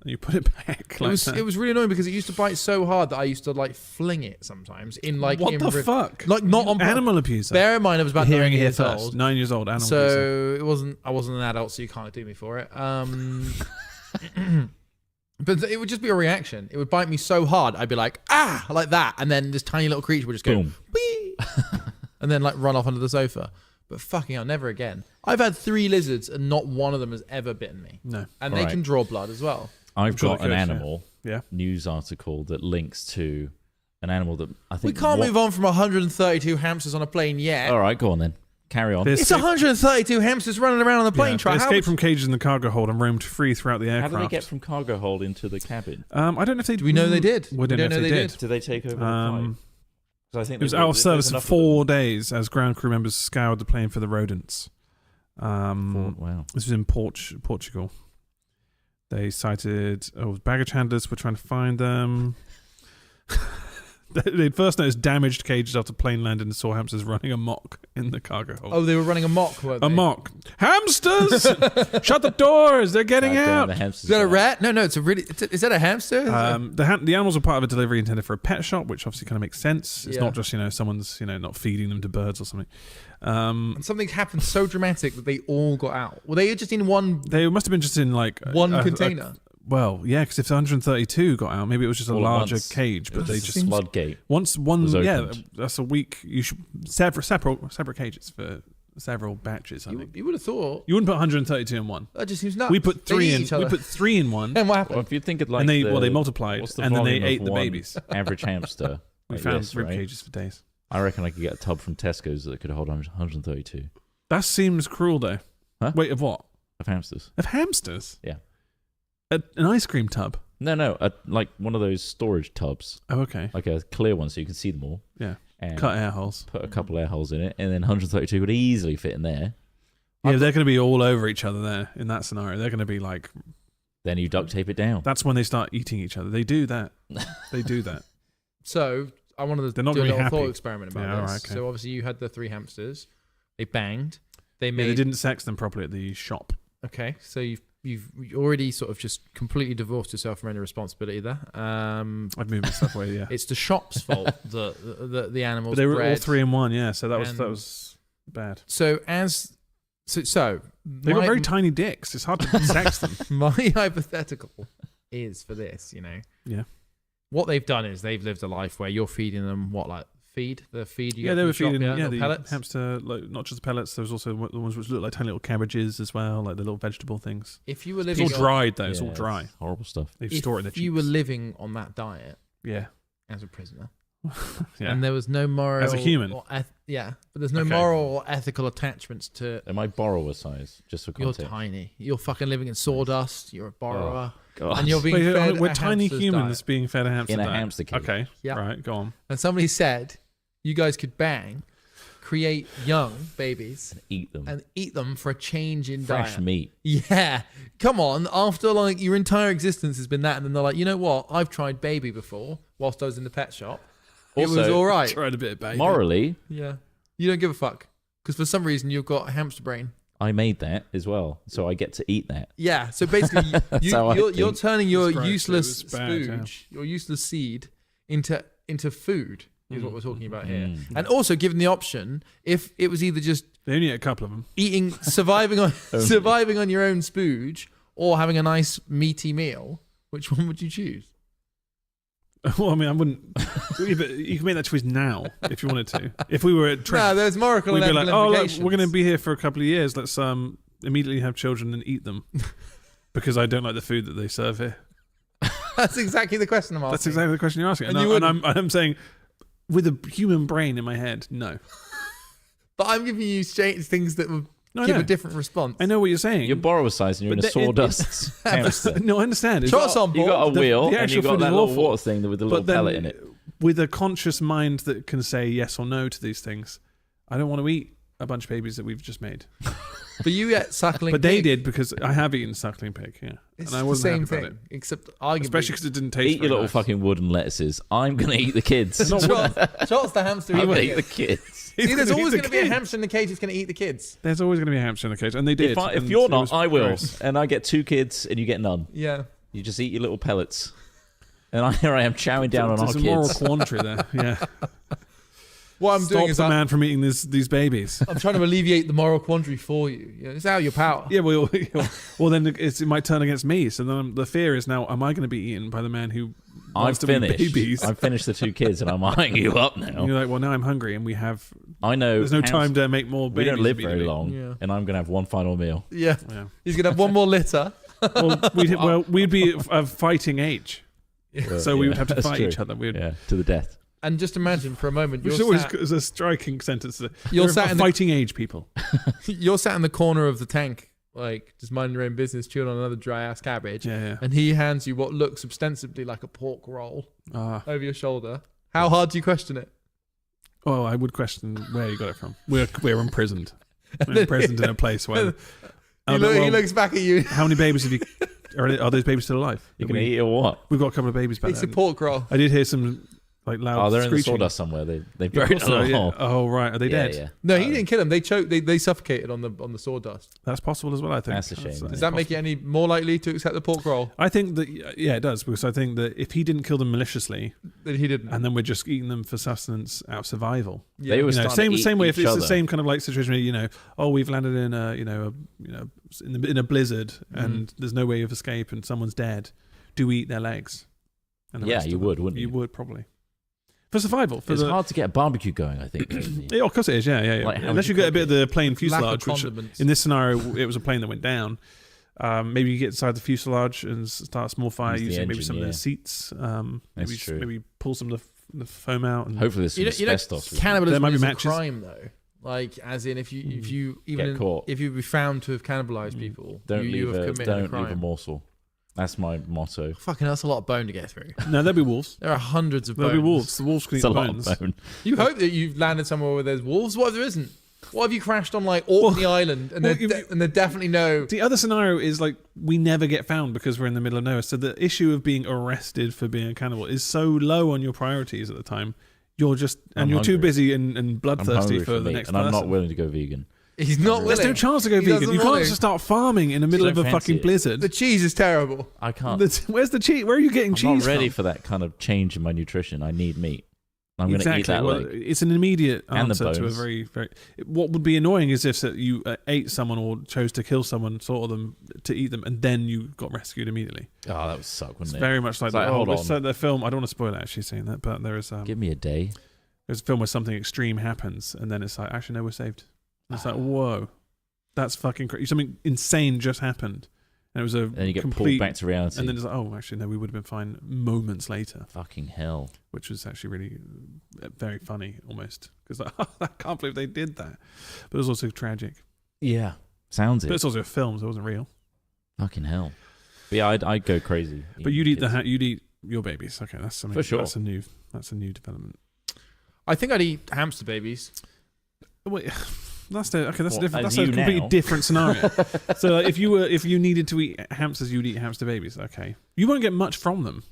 and you put it back. It was really annoying because it used to bite so hard that I used to like fling it sometimes in like what the fuck? Like not on animal abuser. Bear in mind I was about 9 years old. 9 years old. Animal so abuser. I wasn't an adult, so you can't do me for it. But it would just be a reaction. It would bite me so hard, I'd be like, like that, and then this tiny little creature would just go, wee, and then like run off under the sofa. But fucking hell, never again. I've had 3 lizards, and not one of them has ever bitten me. No, and they can draw blood as well. I've got an animal news article that links to an animal that I think... We can't move on from 132 hamsters on a plane yet. All right, go on then. carry on. It's 132 hamsters running around on the plane track. They escaped from cages in the cargo hold and roamed free throughout the aircraft. How did they get from cargo hold into the cabin? I don't know if they. Do we know they did? We don't know if they did. Did they take over the flight? I think it was out of service for 4 days as ground crew members scoured the plane for the rodents. Wow. This was in Portugal. They cited baggage handlers were trying to find them. They first noticed damaged cages after plane landed and saw hamsters running amok in the cargo hold. Oh, they were running amok, weren't they? Amok. Hamsters! Shut the doors! They're getting out! Is that a rat? No, it's a really... Is that a hamster? The animals were part of a delivery intended for a pet shop, which obviously kind of makes sense. It's not just, someone's, not feeding them to birds or something. And something happened so dramatic that they all got out. Were they just in one... They must have been just in, one container? Well, yeah, because if 132 got out, maybe it was just a larger cage, but they just floodgate. That's a week. You should separate cages for several batches. I think you would have thought you wouldn't put 132 in one. That just seems nuts. We put 3 in. We put 3 in one. And what happened? Well, if you think it and they multiplied, and then they ate the babies. Average hamster. We found rib cages for days. I reckon I could get a tub from Tesco's that could hold 132. That seems cruel, though. Huh? Wait, of what? Of hamsters. Of hamsters? Yeah. An ice cream tub? No, like one of those storage tubs. Oh, okay. Like a clear one so you can see them all. Yeah. And cut air holes. Put a couple air holes in it, and then 132 would easily fit in there. Yeah, they're going to be all over each other there in that scenario. They're going to be like... Then you duct tape it down. That's when they start eating each other. They do that. They do that. So, I wanted to do a little thought experiment about this. Right, okay. So, obviously, you had the 3 hamsters. They banged. They didn't sex them properly at the shop. Okay, so you've already sort of just completely divorced yourself from any responsibility there. I've moved myself away. Yeah, it's the shop's fault that the animals. But they were bred. all 3 in 1. Yeah, so that was bad. So they got very tiny dicks. It's hard to sex them. My hypothetical is for this, Yeah. What they've done is they've lived a life where you're feeding them feed? The feed you get they were shop, feeding the pellets? hamster, not just pellets. There was also the ones which look like tiny little cabbages as well, like the little vegetable things. If you were living, it's all dried though. It's all dry. It's horrible stuff. They store it in the If you were living on that diet, as a prisoner, and there was no moral as a human, but there's no moral or ethical attachments to. Am I borrower size? Just for context. You're tiny. You're fucking living in sawdust. You're a borrower. God. And you're being fed we're tiny humans diet. being fed a hamster in a diet. hamster cage. Okay, yeah. Right, go on. And somebody said you guys could bang, create young babies, and eat them for a change in fresh diet. meat. Yeah, come on. After your entire existence has been that, and then they're like, you know what? I've tried baby before whilst I was in the pet shop. Also, it was all right. Tried a bit of baby. Morally, yeah, you don't give a fuck because for some reason you've got a hamster brain. I made that as well, so I get to eat that. Yeah, so basically you're turning your useless spooge, your useless seed into food is what we're talking about here. And also given the option, if it was either just they only ate a couple of them, surviving on your own spooge or having a nice meaty meal, which one would you choose? Well, I mean, I wouldn't. You can make that choice now if you wanted to. If we were at Trent, no, there's moral we'd be like, oh, look, implications. we're going to be here for a couple of years. Let's immediately have children and eat them because I don't like the food that they serve here. That's exactly the question I'm asking. That's exactly the question you're asking, and I'm saying, with a human brain in my head, no. But I'm giving you things that would give a different response. I know what you're saying. You're borrower size and you're in a sawdust hamster. No, I understand. You got a wheel and you got that little water thing with the little pellet in it. With a conscious mind that can say yes or no to these things, I don't want to eat a bunch of babies that we've just made. But you ate suckling pig. But they did because I have eaten suckling pig, yeah. It's and I wasn't the same happy about thing, it. except arguably... Especially because it didn't taste Eat your little fucking wooden lettuces. I'm going to eat the kids. Shots the hamster. I'm going to eat the kids. See, there's always going to be a hamster in the cage that's going to eat the kids. There's always going to be a hamster in the cage, and they did. If you're not, I will. And I get 2 kids and you get none. Yeah. You just eat your little pellets. And here I am chowing down on our kids. There's a moral quandary there, yeah. What I'm doing is stop the man from eating these babies. I'm trying to alleviate the moral quandary for you. It's out of your power. Yeah, well then it might turn against me. So then the fear is now, am I going to be eaten by the man who wants to be babies? I've finished the 2 kids and I'm eyeing you up now. And you're like, well, now I'm hungry and we have... I know. There's no time to make more babies. We don't live very long, and I'm going to have one final meal. Yeah. He's going to have one more litter. We'd be of fighting age. So we would have to fight each other. To the death. And just imagine for a moment, Which you're is a striking sentence. You're sat in fighting age people. You're sat in the corner of the tank, like just minding your own business, chewing on another dry ass cabbage. Yeah. And he hands you what looks ostensibly like a pork roll over your shoulder. How hard do you question it? Oh, I would question where you got it from. We're imprisoned. We're imprisoned in a place where he looks back at you. How many babies have you? Are those babies still alive? You gonna eat it or what? We've got a couple of babies back there. It's a pork roll. I did hear some like loud. Oh, they're screeching. in the sawdust somewhere. They buried them. Yeah. Oh, right. Are they dead? Yeah. No, he didn't kill them. They choked. They suffocated on the sawdust. That's possible as well. I think That's a shame. Does that make you any more likely to accept the pork roll? I think that it does, because I think that if he didn't kill them maliciously, that he didn't, and then we're just eating them for sustenance out of survival. Yeah. They were same way. If it's the same kind of like situation where we've landed in in a blizzard and there's no way of escape and someone's dead, do we eat their legs? And you would, wouldn't you? You would probably. For survival. It's hard to get a barbecue going, I think. Yeah, of course it is, yeah. Like, unless you get a bit of the plane fuselage, which in this scenario, it was a plane that went down. Maybe you get inside the fuselage and start a small fire using maybe some of the seats. Maybe pull some of the foam out. And hopefully there's some asbestos. Cannibalism is a crime, though. Like, as in, if you be found to have cannibalized people, you have committed a crime. Leave a morsel. That's my motto. Fucking, that's a lot of bone to get through. No, there'll be wolves. There are hundreds of bones. There'll be wolves. The wolves can eat the bones. Lot of bone. You hope that you've landed somewhere where there's wolves. What if there isn't? What if you crashed on like Orkney Island and there definitely no... The other scenario is like we never get found because we're in the middle of nowhere. So the issue of being arrested for being a cannibal is so low on your priorities at the time. You're too busy and bloodthirsty for the next person. And I'm not willing to go vegan. He's not willing. There's no chance to go vegan. You can't just start farming in the middle of a fucking blizzard. The cheese is terrible. I can't. Where's the cheese? Where are you getting cheese from? I'm not ready for that kind of change in my nutrition. I need meat. I'm going to eat that leg. It's an immediate answer to a very, very... What would be annoying is if you ate someone or chose to kill someone, slaughtered them to eat them, and then you got rescued immediately. Oh, that would suck, wouldn't it? It's very much like that. Hold on. So the film, I don't want to spoil it actually saying that, but there is... Give me a day. There's a film where something extreme happens, and then it's like, actually, no, we're saved. And it's like, whoa. That's fucking crazy. Something insane just happened. And it was then you get pulled back to reality. And then it's like, oh, actually, no, we would have been fine moments later. Fucking hell. Which was actually really very funny, almost. Because I can't believe they did that. But it was also tragic. Yeah. Sounds it. But it's also a film, so it wasn't real. Fucking hell. But yeah, I'd go crazy. But you'd eat your babies. Okay, that's something. For sure. That's a new development. I think I'd eat hamster babies. Wait. That's a completely different scenario. So if you needed to eat hamsters, you'd eat hamster babies. Okay, you won't get much from them.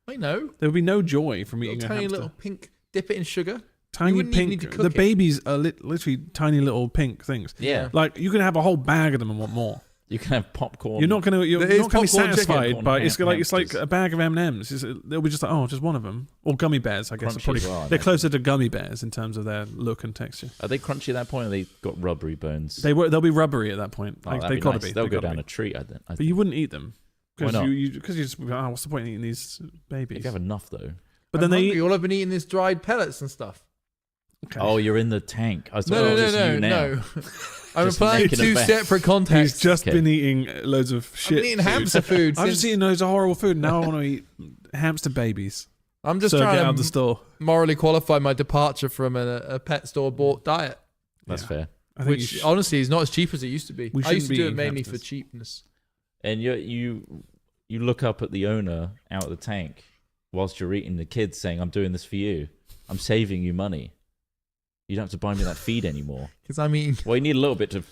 I know. There would be no joy from eating a tiny hamster. Little pink. Dip it in sugar. Tiny pink. The babies are literally tiny little pink things. Yeah. Like you can have a whole bag of them and want more. You can have popcorn. You're not going to be satisfied by it's like a bag of M&Ms. They'll be just like, just one of them, or gummy bears. I guess they're closer to gummy bears in terms of their look and texture. Are they crunchy at that point? Or they got rubbery bones. They'll be rubbery at that point. They've got to be. They'll go down a treat. I think. But you wouldn't eat them. Why not? Because you just what's the point in eating these babies? You have enough though. But then you all have been eating this dried pellets and stuff. Okay. Oh, you're in the tank. I was no. I'm applying two separate contexts. He's just been eating loads of shit. I've been eating hamster food. I've just eaten loads of horrible food. Now I want to eat hamster babies. I'm just trying to morally qualify my departure from a pet store bought diet. That's fair. Which honestly is not as cheap as it used to be. I used to do it mainly for cheapness. And you look up at the owner out of the tank whilst you're eating the kids, saying, "I'm doing this for you. I'm saving you money. You don't have to buy me that feed anymore." Because I mean, well, you need a little bit to.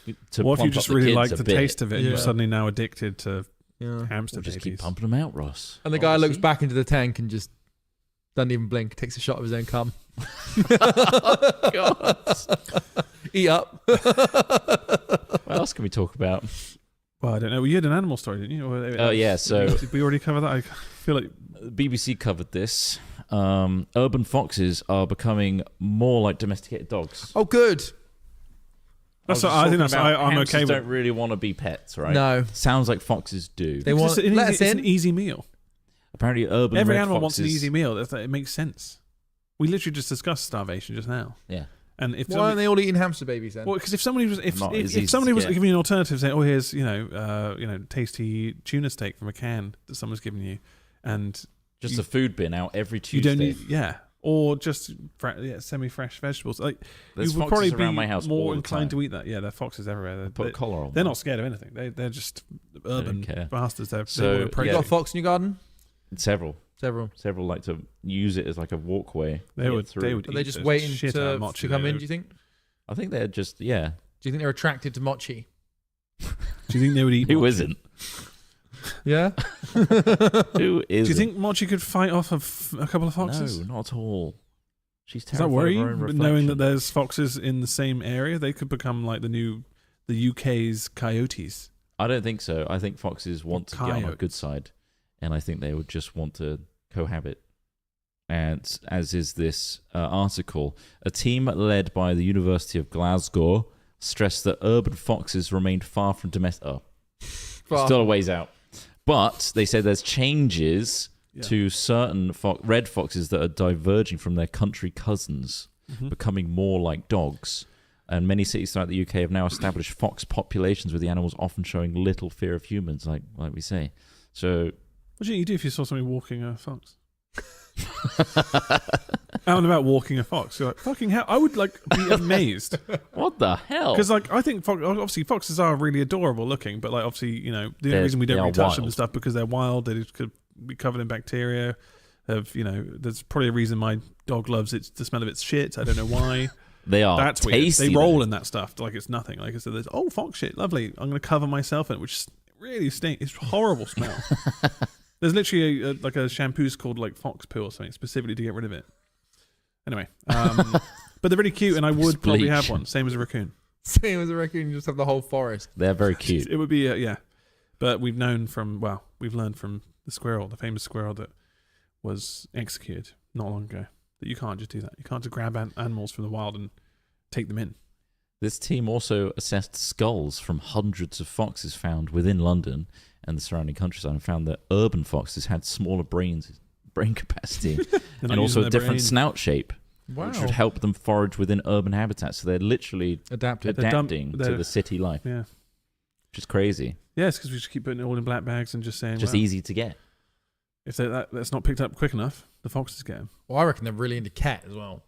What if you just really like the taste of it? And you're suddenly now addicted to hamster babies. Just keep pumping them out, Ross. And the guy looks back into the tank and just doesn't even blink. Takes a shot of his own cum. Oh, God. Eat up. What else can we talk about? Well, I don't know. You had an animal story, didn't you? Oh yeah. So did we already cover that? I feel like BBC covered this. Urban foxes are becoming more like domesticated dogs. Oh, good. I'm okay with. Hamsters don't really want to be pets, right? No. Sounds like foxes do. They want. It's an easy meal. Apparently, every animal wants an easy meal. It makes sense. We literally just discussed starvation just now. Yeah. And if why aren't they all eating hamster babies then? Well, because if somebody was giving you an alternative, saying, "Oh, here's tasty tuna steak from a can that someone's giving you," and just a food bin out every Tuesday. You don't need, or just semi-fresh vegetables. Like There's you would foxes probably around be my house all more the inclined time. to eat that. Yeah, there are foxes everywhere. Put a collar on. They're not scared of anything. They're just urban bastards. They So you got a fox in your garden? Several like to use it as like a walkway. They would. Are they just waiting to come in? Do you think? I think they're just Do you think they're attracted to mochi? Do you think they would eat? Who isn't? Yeah. Who is? Do you think Mochi could fight off a couple of foxes? No, not at all. She's Does terrified that worry of her you? own reflection. Knowing that there's foxes in the same area, they could become like the UK's coyotes. I don't think so. I think foxes want to get on our good side, and I think they would just want to cohabit. And as is this article, a team led by the University of Glasgow stressed that urban foxes remained far from domestic. Still a ways out. But they said there's changes to certain red foxes that are diverging from their country cousins, becoming more like dogs. And many cities throughout the UK have now established fox populations, with the animals often showing little fear of humans, like we say. So, what do you do if you saw somebody walking a fox? Out and about walking a fox, you're like, fucking hell! I would be amazed. What the hell? Because I think obviously foxes are really adorable looking, but obviously the only reason we don't really touch them and stuff because they're wild. They could be covered in bacteria. There's probably a reason my dog loves it, the smell of its shit. I don't know why. They are That's tasty. Weird. They roll in that stuff like it's nothing. Like I said, there's fox shit, lovely. I'm going to cover myself in it, which really stinks. It's a horrible smell. There's literally a shampoo called fox poo or something specifically to get rid of it. Anyway, but they're really cute, and I would probably have one. Same as a raccoon. Same as a raccoon, you just have the whole forest. They're very cute. It would be but we've learned from the squirrel, the famous squirrel that was executed not long ago, that you can't just do that. You can't just grab animals from the wild and take them in. This team also assessed skulls from hundreds of foxes found within London and the surrounding countryside, and found that urban foxes had smaller brain capacity and also a different snout shape, which would help them forage within urban habitats. So they're literally adapting to the city life. Yeah, which is crazy. Yeah, it's because we just keep putting it all in black bags and just saying just easy to get. If that's not picked up quick enough, the foxes get them. Well, I reckon they're really into cat as well.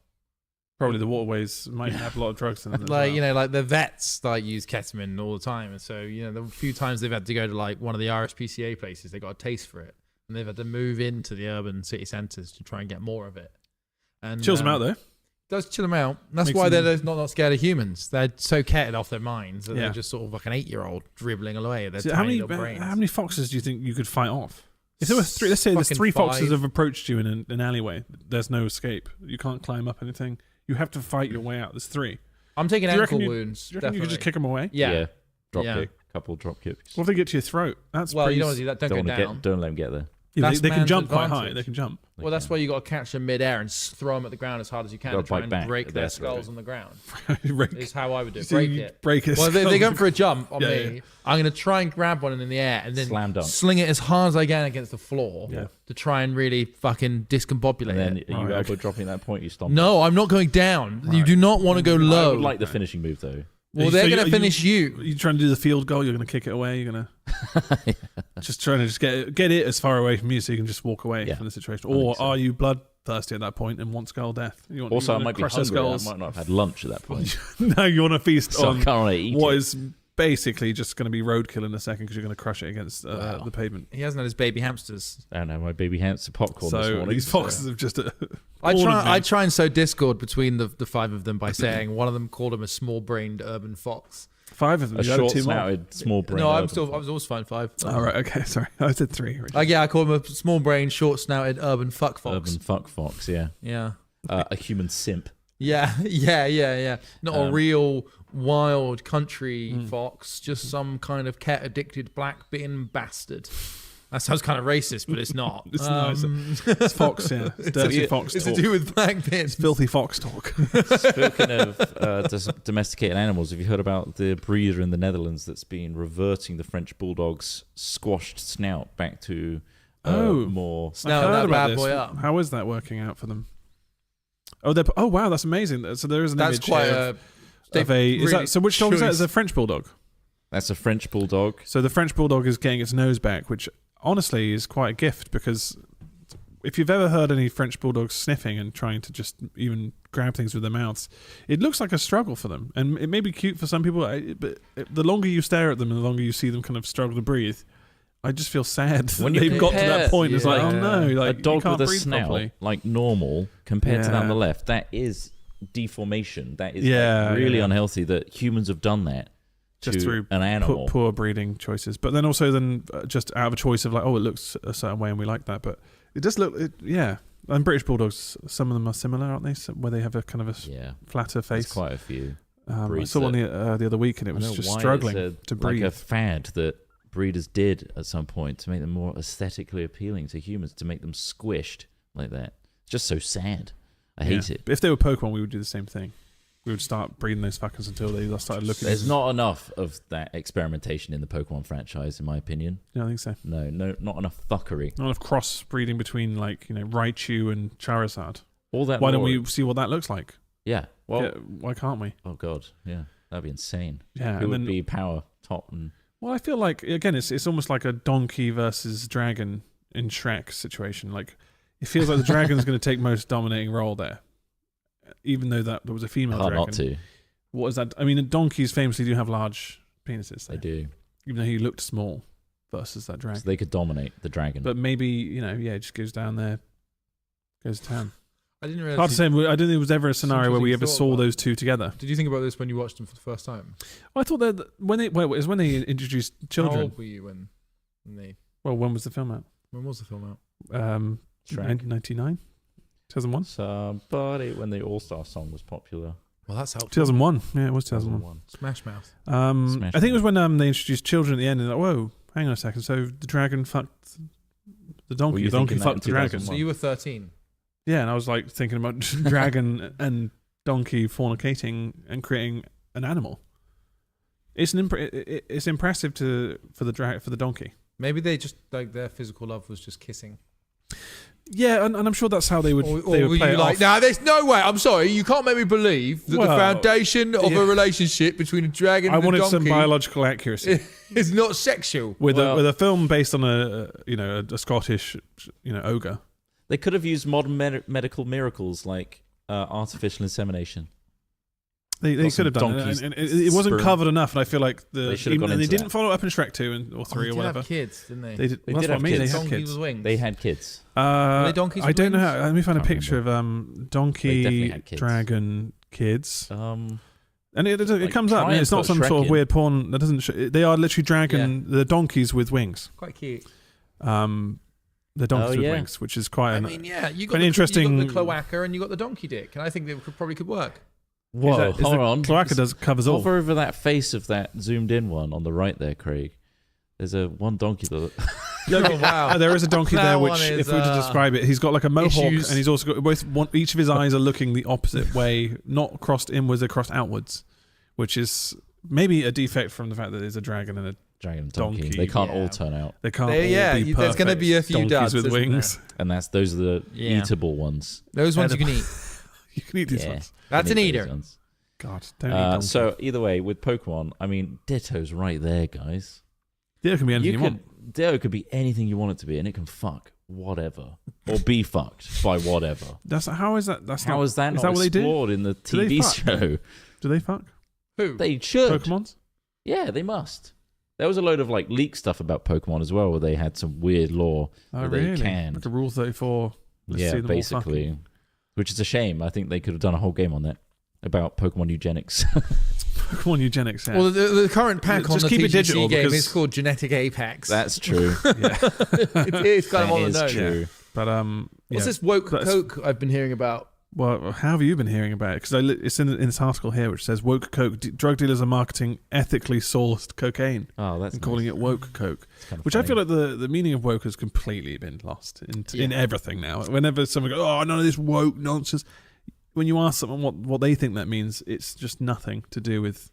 Probably the waterways might have a lot of drugs in them. Like the vets use ketamine all the time, and so the few times they've had to go to one of the RSPCA places, they got a taste for it, and they've had to move into the urban city centres to try and get more of it. And chills them out though. Does chill them out. That's why they're not scared of humans. They're so catted off their minds that they're just sort of like an 8-year-old dribbling away. Their tiny little brains. How many foxes do you think you could fight off? If there were three, let's say there's 3 foxes have approached you in an alleyway. There's no escape. You can't climb up anything. You have to fight your way out. There's 3. I'm taking ankle wounds. Do you reckon you could just kick them away? Yeah. Couple drop kicks. What if they get to your throat? That's you don't want to do that. Don't go down. Don't let them get there. Yeah, they can jump quite high. They can jump. Well, that's why you got to catch them mid-air and throw them at the ground as hard as you can and try and break their skulls on the ground. Is how I would do it. Break it. Well, they're going for a jump on me. I'm going to try and grab one in the air and then slam dunk. Sling it as hard as I can against the floor to try and really fucking discombobulate it. And then are you elbow dropping that point? You stomp. No, I'm not going down. Right. You do not want to go low. I would like the finishing move though. Well, they're going to finish you. You're trying to do the field goal. You're going to kick it away. You're going to just trying to get it as far away from you so you can just walk away from the situation. Or are you bloodthirsty at that point and want skull death? I might be hungry. I might not have had lunch at that point. No, you want to feast on what it. is basically just going to be roadkill in a second because you're going to crush it against the pavement. He hasn't had his baby hamsters. I don't know, my baby hamster popcorn this morning. These foxes have just... I try and sow discord between the 5 of them by saying one of them called him a small-brained urban fox. 5 of them? A short-snouted, small-brained No, I was always fine 5. Oh, right, okay, sorry. I said 3. I call him a small-brained, short-snouted urban fuck fox. Urban fuck fox, yeah. Yeah. A human simp. Yeah. Not a real wild country fox, just some kind of cat-addicted black-bitten bastard. That sounds kind of racist, but it's not. It's fox, yeah. It's dirty fox talk. It's to do with black bits. Filthy fox talk. Speaking of domesticated animals, have you heard about the breeder in the Netherlands that's been reverting the French bulldog's squashed snout back to more... Snout that bad boy up. How is that working out for them? Oh, wow, that's amazing. So there is an image of so which dog is that? Is it a French bulldog? That's a French bulldog. So the French bulldog is getting its nose back, which honestly is quite a gift because if you've ever heard any French bulldogs sniffing and trying to just even grab things with their mouths, it looks like a struggle for them. And it may be cute for some people, but the longer you stare at them and the longer you see them kind of struggle to breathe, I just feel sad when they've got to that point. It's like, oh no, like a dog you can't with a breathe snout, properly. like normal, compared to that on the left, that is deformation. That is really unhealthy that humans have done that just through an animal. Poor breeding choices. But then also just out of a choice of like, oh, it looks a certain way and we like that. But it does look, And British bulldogs, some of them are similar, aren't they? Where they have a kind of a flatter face. There's quite a few. I saw one the other week and it was just struggling to breathe. Like a fad that breeders did at some point to make them more aesthetically appealing to humans, to make them squished like that. It's just so sad. I hate it. But if they were Pokemon, we would do the same thing. We would start breeding those fuckers until they started looking. There's not enough of that experimentation in the Pokemon franchise, in my opinion. Yeah, I think so. No, not enough fuckery. Not enough cross breeding between Raichu and Charizard. All that. Why don't we see what that looks like? Yeah. Well, why can't we? Oh God, yeah, that'd be insane. Yeah, it would be power top and. Well, I feel like again, it's almost like a donkey versus dragon in Shrek situation. Like, it feels like the dragon's going to take most dominating role there, even though there was a female dragon. Not to. What is that? I mean, donkeys famously do have large penises. They do, even though he looked small versus that dragon. So they could dominate the dragon. But maybe it just goes down there, goes to town. I didn't realize. Hard to say. I don't think there was ever a scenario where we ever saw those two together. Did you think about this when you watched them for the first time? Well, I thought that when they introduced children. How old were you when they? Well, when was the film out? When was the film out? 1999, 2001. Somebody when the All Star song was popular. Well, that's helpful. 2001. Yeah, it was 2001. Smash Mouth. I think it was when they introduced children at the end. And like, whoa, hang on a second. So the dragon fucked the donkey. The donkey fucked the dragon. So you were 13. Yeah, and I was like thinking about dragon and donkey fornicating and creating an animal. It's it's impressive for the donkey. Maybe they just like their physical love was just kissing. Yeah, and I'm sure that's how they would. Or they would play it off. Now, there's no way. I'm sorry, you can't make me believe that the foundation of a relationship between a dragon and a donkey. I wanted some biological accuracy. It's not sexual. With a film based on a Scottish ogre. They could have used modern medical miracles like artificial insemination. They could have done it, and it wasn't covered enough. And I feel like they should have gone into they didn't follow up in Shrek 2 or 3 or whatever. They did have kids, didn't they? They did. They did have kids. They had kids. With wings. They had kids. Were they donkeys with I don't know wings? how. Let me find a picture of donkey dragon kids. And it comes up. It's not some sort of weird porn. That doesn't. They are literally dragon. The donkeys with wings. Quite cute. The donkeys with wings, which is quite. You got interesting. You got the cloaca and you got the donkey dick, and I think they probably could work. Whoa, hold on. Cloaca covers all. Hover over that face of that zoomed in one on the right there, Craig. There's one donkey that. Wow. There is a donkey there, which, if we were to describe it, he's got like a mohawk, and he's also got each of his eyes are looking the opposite way, not crossed inwards, they're crossed outwards, which is maybe a defect from the fact that there's a dragon and a donkey. They can't all turn out. They can't all be perfect. There's going to be a few donkeys duds with wings. And those are the eatable ones. Those ones you can eat. You can eat these ones. That's an eater. God, don't eat donkeys. So either way, with Pokemon, I mean, Ditto's right there, guys. Ditto can be anything you want. Ditto could be anything you want it to be, and it can fuck whatever or be fucked by whatever. How is that? How is that not explored in the TV show? Do they fuck? Who? They should. Pokemons? Yeah, they must. There was a load of like leak stuff about Pokemon as well, where they had some weird law that they can. Like a Rule 34. Basically. Which is a shame. I think they could have done a whole game on that about Pokemon eugenics. Pokemon eugenics. Yeah. Well, the current pack on the TGC game is called Genetic Apex. That's true. It's kind of on the nose. True. But what's this woke coke I've been hearing about? Well, how have you been hearing about it? Because it's in this article here, which says woke coke. Drug dealers are marketing ethically sourced cocaine. Oh, that's and calling it woke coke, which I feel like the meaning of woke has completely been lost in everything now. Whenever someone goes, "Oh, none of this woke nonsense," when you ask someone what they think that means, it's just nothing to do with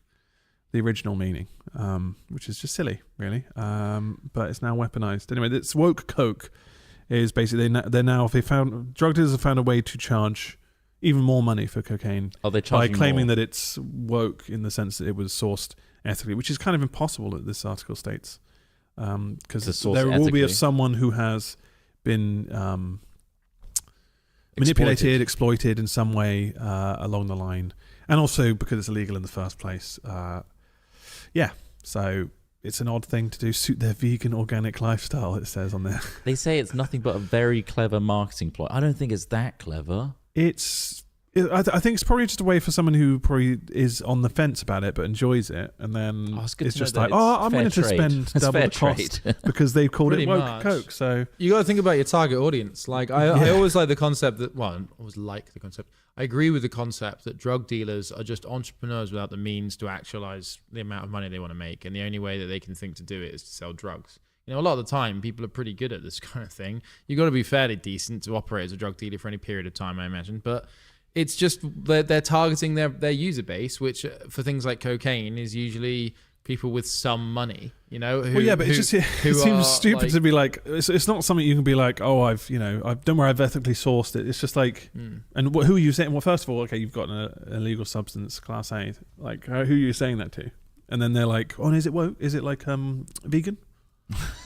the original meaning, which is just silly, really. But it's now weaponized. Anyway, this woke coke is basically drug dealers have found a way to charge even more money for cocaine by claiming that it's woke in the sense that it was sourced ethically, which is kind of impossible that this article states, because there will be someone who has been manipulated, exploited in some way along the line, and also because it's illegal in the first place. So it's an odd thing to do, suit their vegan organic lifestyle, it says on there. They say it's nothing but a very clever marketing ploy. I don't think it's that clever. I think it's probably just a way for someone who probably is on the fence about it but enjoys it, and then it's just like, I'm going to spend double the cost because they've called it woke Coke. So you got to think about your target audience. Like I always like the concept that, I always like the concept. I agree with the concept that drug dealers are just entrepreneurs without the means to actualize the amount of money they want to make, and the only way that they can think to do it is to sell drugs. A lot of the time, people are pretty good at this kind of thing. You've got to be fairly decent to operate as a drug dealer for any period of time, I imagine. But it's just they're targeting their user base, which for things like cocaine is usually people with some money, but it seems stupid to be like, it's not something you can be like, I've don't worry, I've ethically sourced it. It's just like, and who are you saying? Well, first of all, okay, you've got an illegal substance, Class A. Like, who are you saying that to? And then they're like, is it woke? Is it like vegan?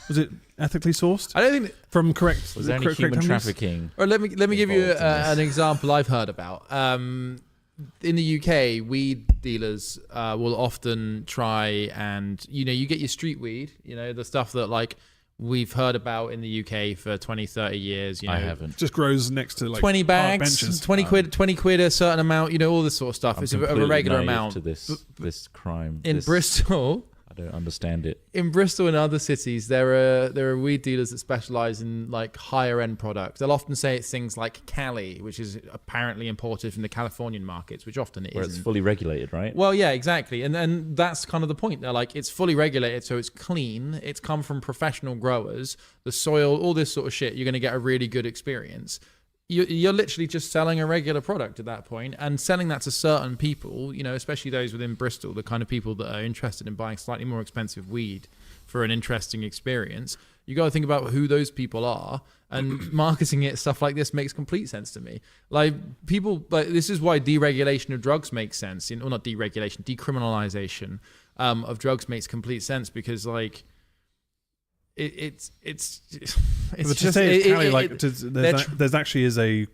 Was it ethically sourced? I don't think from correct. Was there any human trafficking? Or let me give you an example I've heard about. In the UK, weed dealers will often try and you get your street weed, the stuff that like we've heard about in the UK for 20, 30 years. I haven't. Just grows next to like 20 bags, 20 quid, a certain amount. All this sort of stuff. It's a regular amount. To this crime in Bristol. I don't understand it. In Bristol and other cities, there are weed dealers that specialize in like higher end products. They'll often say it's things like Cali, which is apparently imported from the Californian markets, which often it isn't. Where it's fully regulated, right? Well, yeah, exactly. And that's kind of the point. They're like, it's fully regulated, so it's clean. It's come from professional growers. The soil, all this sort of shit, you're going to get a really good experience. You're literally just selling a regular product at that point, and selling that to certain people, especially those within Bristol, the kind of people that are interested in buying slightly more expensive weed for an interesting experience. You got to think about who those people are, and marketing it, stuff like this makes complete sense to me. Like this is why deregulation of drugs makes sense. Or not deregulation, decriminalization of drugs makes complete sense, because like, there's actually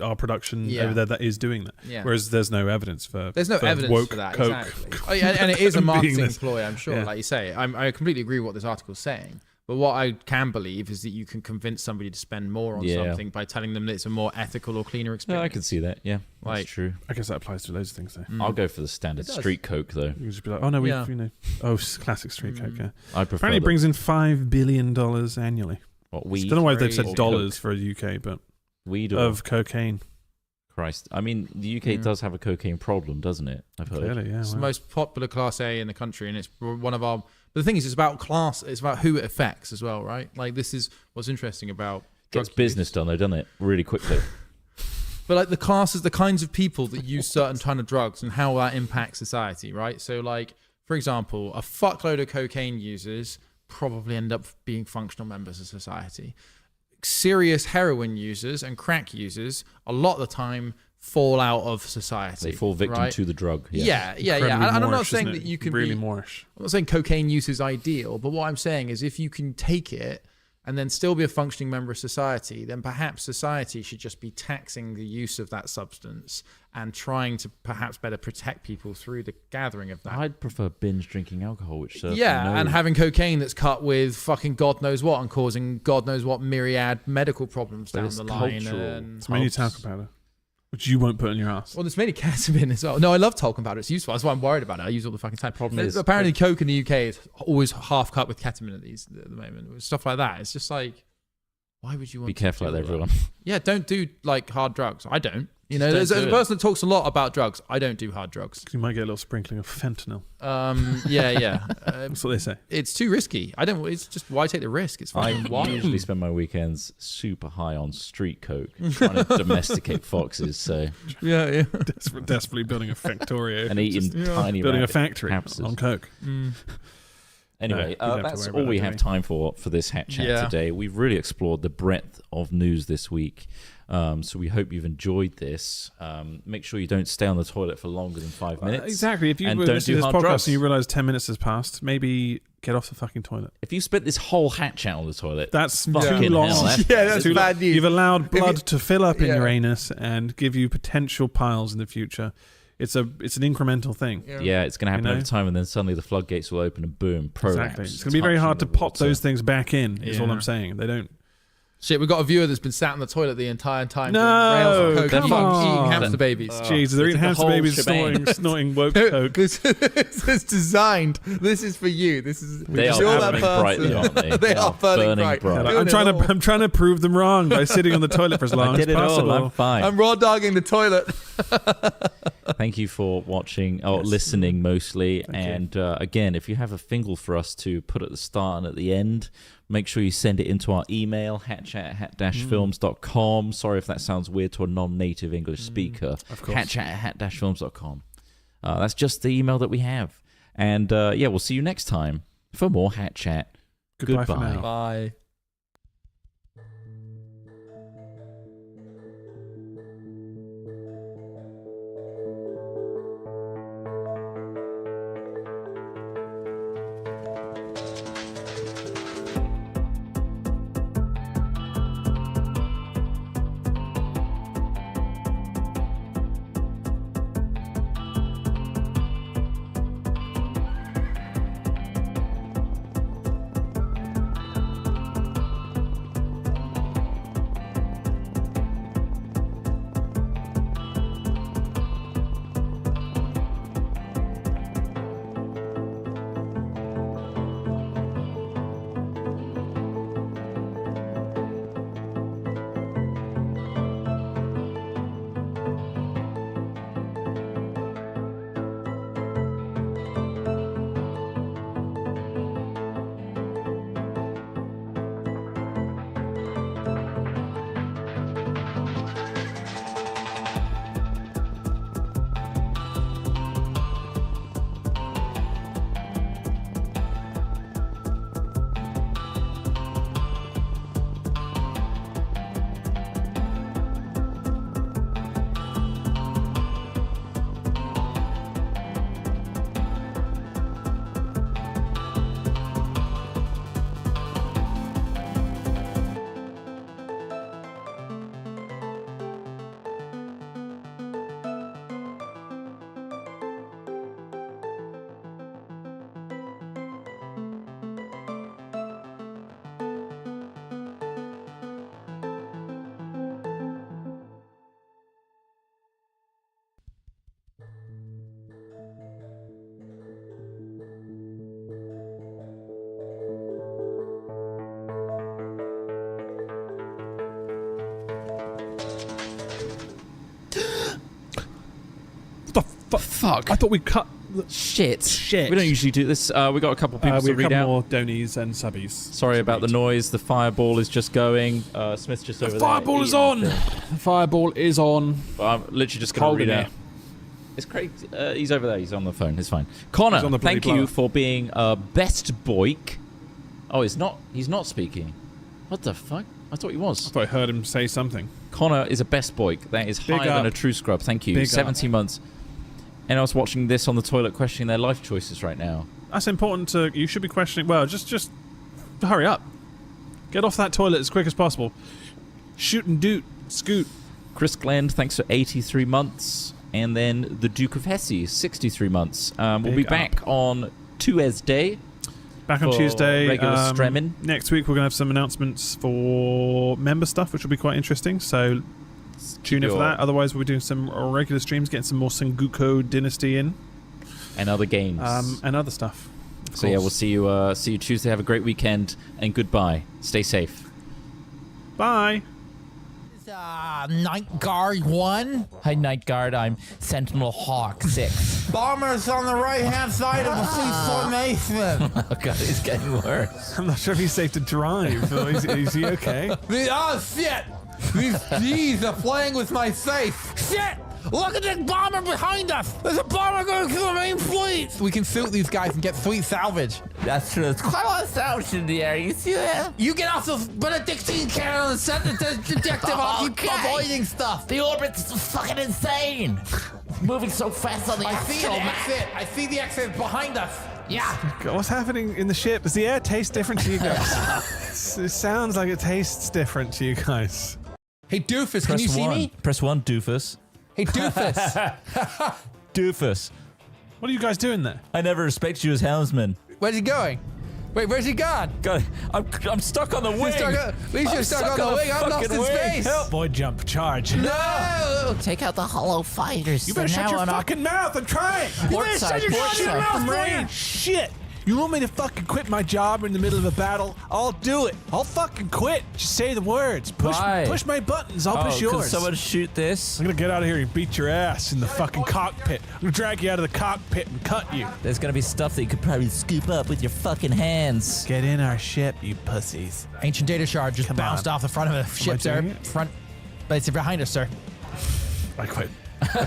our production over there that is doing that, whereas there's no evidence for evidence for that, Coke. Exactly. and it is a marketing ploy, I'm sure. Like you say, I completely agree with what this article is saying. But what I can believe is that you can convince somebody to spend more on something by telling them that it's a more ethical or cleaner experience. Yeah, I can see that. Yeah, that's true. I guess that applies to loads of things, though. I'll go for the standard street Coke, though. You just be like, classic street Coke. Yeah. I prefer. Apparently, it brings in $5 billion annually. What, weed? I don't know why they've said dollars for the UK, but weed of cocaine. Christ, I mean, the UK does have a cocaine problem, doesn't it? I've heard. Clearly, yeah. It's the most popular Class A in the country, and it's one of our. But the thing is, it's about class. It's about who it affects as well, right? Like, this is what's interesting about gets business done, though, doesn't it? Really quickly. But like the classes, the kinds of people that use certain kind of drugs and how that impacts society, right? So, like, for example, a fuckload of cocaine users probably end up being functional members of society. Serious heroin users and crack users, a lot of the time, fall out of society. They fall victim to the drug. Yeah. And I'm not saying that you can really be... Moorish. I'm not saying cocaine use is ideal, but what I'm saying is if you can take it and then still be a functioning member of society, then perhaps society should just be taxing the use of that substance and trying to perhaps better protect people through the gathering of that. I'd prefer binge drinking alcohol, which and having cocaine that's cut with fucking God knows what and causing God knows what myriad medical problems down the line. It's mainly talcum powder, which you won't put in your ass. Well, there's mainly ketamine as well. No, I love talcum powder. It's useful. That's why I'm worried about it. I use it all the fucking time. Apparently, Coke in the UK is always half cut with ketamine at the moment. Stuff like that. It's just like, why would you want to be careful out there, everyone? Yeah, don't do like hard drugs. I don't. There's a person that talks a lot about drugs. I don't do hard drugs. You might get a little sprinkling of fentanyl. Yeah. That's what they say. It's too risky. I don't. It's just, why take the risk? It's fine. I usually spend my weekends super high on street Coke, trying to domesticate foxes. So yeah. Desperately building a factorio and eating tiny building a factory hamsters on Coke. Anyway, that's all we have time for this Hat Chat today. We've really explored the breadth of news this week. So we hope you've enjoyed this. Make sure you don't stay on the toilet for longer than 5 minutes. Exactly. If you were listening to this podcast and you realise 10 minutes has passed, maybe Get off the fucking toilet. If you spit this whole hatch out on the toilet, that's fucking too long. hell. That's too bad news. You've allowed blood to fill up in your anus and give you potential piles in the future. It's an incremental thing. Yeah, it's going to happen over time, and then suddenly the floodgates will open and boom, prolapse. Exactly. It's going to be very hard to pop those things back in, is all I'm saying. They don't... Shit, we've got a viewer that's been sat in the toilet the entire time. No, rails of come on. eating hamster babies. Jesus, they're eating hamster babies, snorting woke coke. This is designed. This is for you. This is. They are burning brightly, aren't they? They are burning bright. I'm trying to prove them wrong by sitting on the toilet for as long as possible. I'm fine. I'm raw dogging the toilet. Thank you for watching or listening mostly. And again, if you have a fingle for us to put at the start and at the end, make sure you send it into our email, hatchat@hat-films.com. Sorry if that sounds weird to a non-native English speaker. Of course. hatchat@hat-films.com. That's just the email that we have. And we'll see you next time for more Hat Chat. Goodbye. For now. Bye. Fuck. I thought we cut... Shit. We don't usually do this. We got a couple people to read out. more donies and subbies. Sorry about the noise. The fireball is just going. Smith's just over there. The fireball is on! The fireball is on. I'm literally just going to read out. It's Craig. He's over there. He's on the phone. It's fine. Connor, thank you for being best boik. Oh, he's not speaking. What the fuck? I thought he was. I thought I heard him say something. Connor is a best boik. That is higher than a true scrub. Thank you. 17 months. And I was watching this on the toilet, questioning their life choices right now. That's important to... You should be questioning... Well, just hurry up. Get off that toilet as quick as possible. Shoot and doot. Scoot. Chris Glenn, thanks for 83 months. And then the Duke of Hesse, 63 months. We'll be back on Tuesday. Back on Tuesday. Regular streaming. Next week, we're going to have some announcements for member stuff, which will be quite interesting. So... tune in for that. Otherwise, we'll be doing some regular streams, getting some more Sengoku Dynasty in, and other games, and other stuff. So yeah, we'll see you Tuesday. Have a great weekend, and goodbye. Stay safe. Bye. Night Guard 1. Hi, Night Guard. I'm Sentinel Hawk 6. Bombers on the right-hand side of the fleet formation. Oh god, it's getting worse. I'm not sure if he's safe to drive. Is he okay? Oh shit! These G's are playing with my safe. Shit! Look at this bomber behind us! There's a bomber going to the main fleet! We can shoot these guys and get sweet salvage. That's true. There's quite a lot of salvage in the air. You see that? You get off the Benedictine cannon and set the detective. I'll keep avoiding stuff. The orbit's fucking insane. Moving so fast on the I see an exit. I see the exit behind us. Yeah. God, what's happening in the ship? Does the air taste different to you guys? It sounds like it tastes different to you guys. Hey, doofus, can you see me? Press 1, doofus. Hey, doofus. Doofus. What are you guys doing there? I never respected you as helmsman. Where's he going? Wait, where's he gone? I'm stuck on the wing. At least you're stuck on the wing. I'm lost in space. Help. Boy, jump, charge. No! Take out the hollow fighters. You better shut your fucking mouth. I'm trying. You better shut your goddamn mouth, Ryan. Shit. You want me to fucking quit my job in the middle of a battle? I'll do it. I'll fucking quit. Just say the words. Push my buttons. I'll push yours. Can someone shoot this? I'm gonna get out of here and beat your ass in the fucking cockpit. I'm gonna drag you out of the cockpit and cut you. There's gonna be stuff that you could probably scoop up with your fucking hands. Get in our ship, you pussies. Ancient data shard just bounced off the front of the ship, sir. But it's behind us, sir. I quit.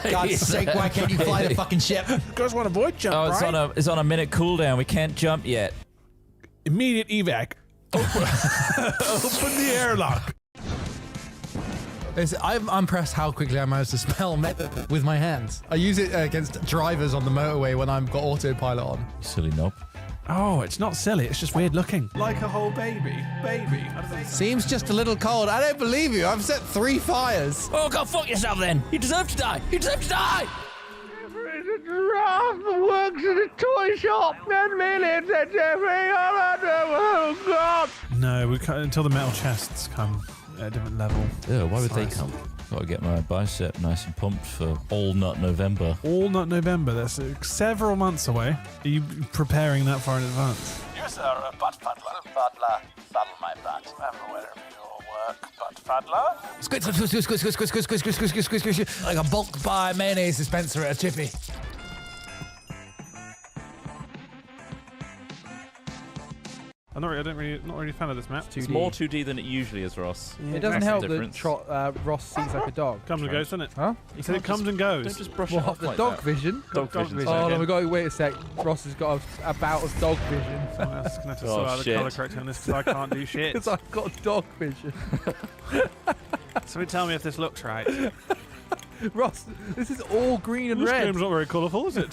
God's sake, why can't you fly the fucking ship? You guys want a void jump, right? It's on a minute cooldown. We can't jump yet. Immediate evac. Open the airlock. I'm impressed how quickly I managed to spell method with my hands. I use it against drivers on the motorway when I've got autopilot on. Silly knob. Oh, it's not silly. It's just weird looking. Like a whole baby. Seems just a little cold. I don't believe you. I've set 3 fires. Oh, go fuck yourself then. You deserve to die. You deserve to die. There's a giraffe that works at a toy shop and millions and Jeffrey. Oh, God. No, we can't until the metal chests come at a different level. Yeah, why would they come? Gotta get my bicep nice and pumped for All Nut November. All Nut November, that's several months away. Are you preparing that far in advance? You, sir, a butt fuddler. Fuddler, saddle my butt. I'm aware of your work, butt fuddler. Squish. Like a bulk buy mayonnaise dispenser at a chippy. I'm not really a fan of this map. It's more 2D than it usually is, Ross. It doesn't help that Ross sees like a dog. Comes and goes, doesn't it? Huh? He said it comes and goes. Don't just brush it off the like dog that. vision? Dog vision. Oh, no, we got to wait a sec. Ross has got a bout of dog vision. Someone else is going to have to sort out the colour correcting on this because I can't do shit. Because I've got dog vision. Somebody tell me if this looks right. Ross, this is all green and red. This game's not very colourful, is it?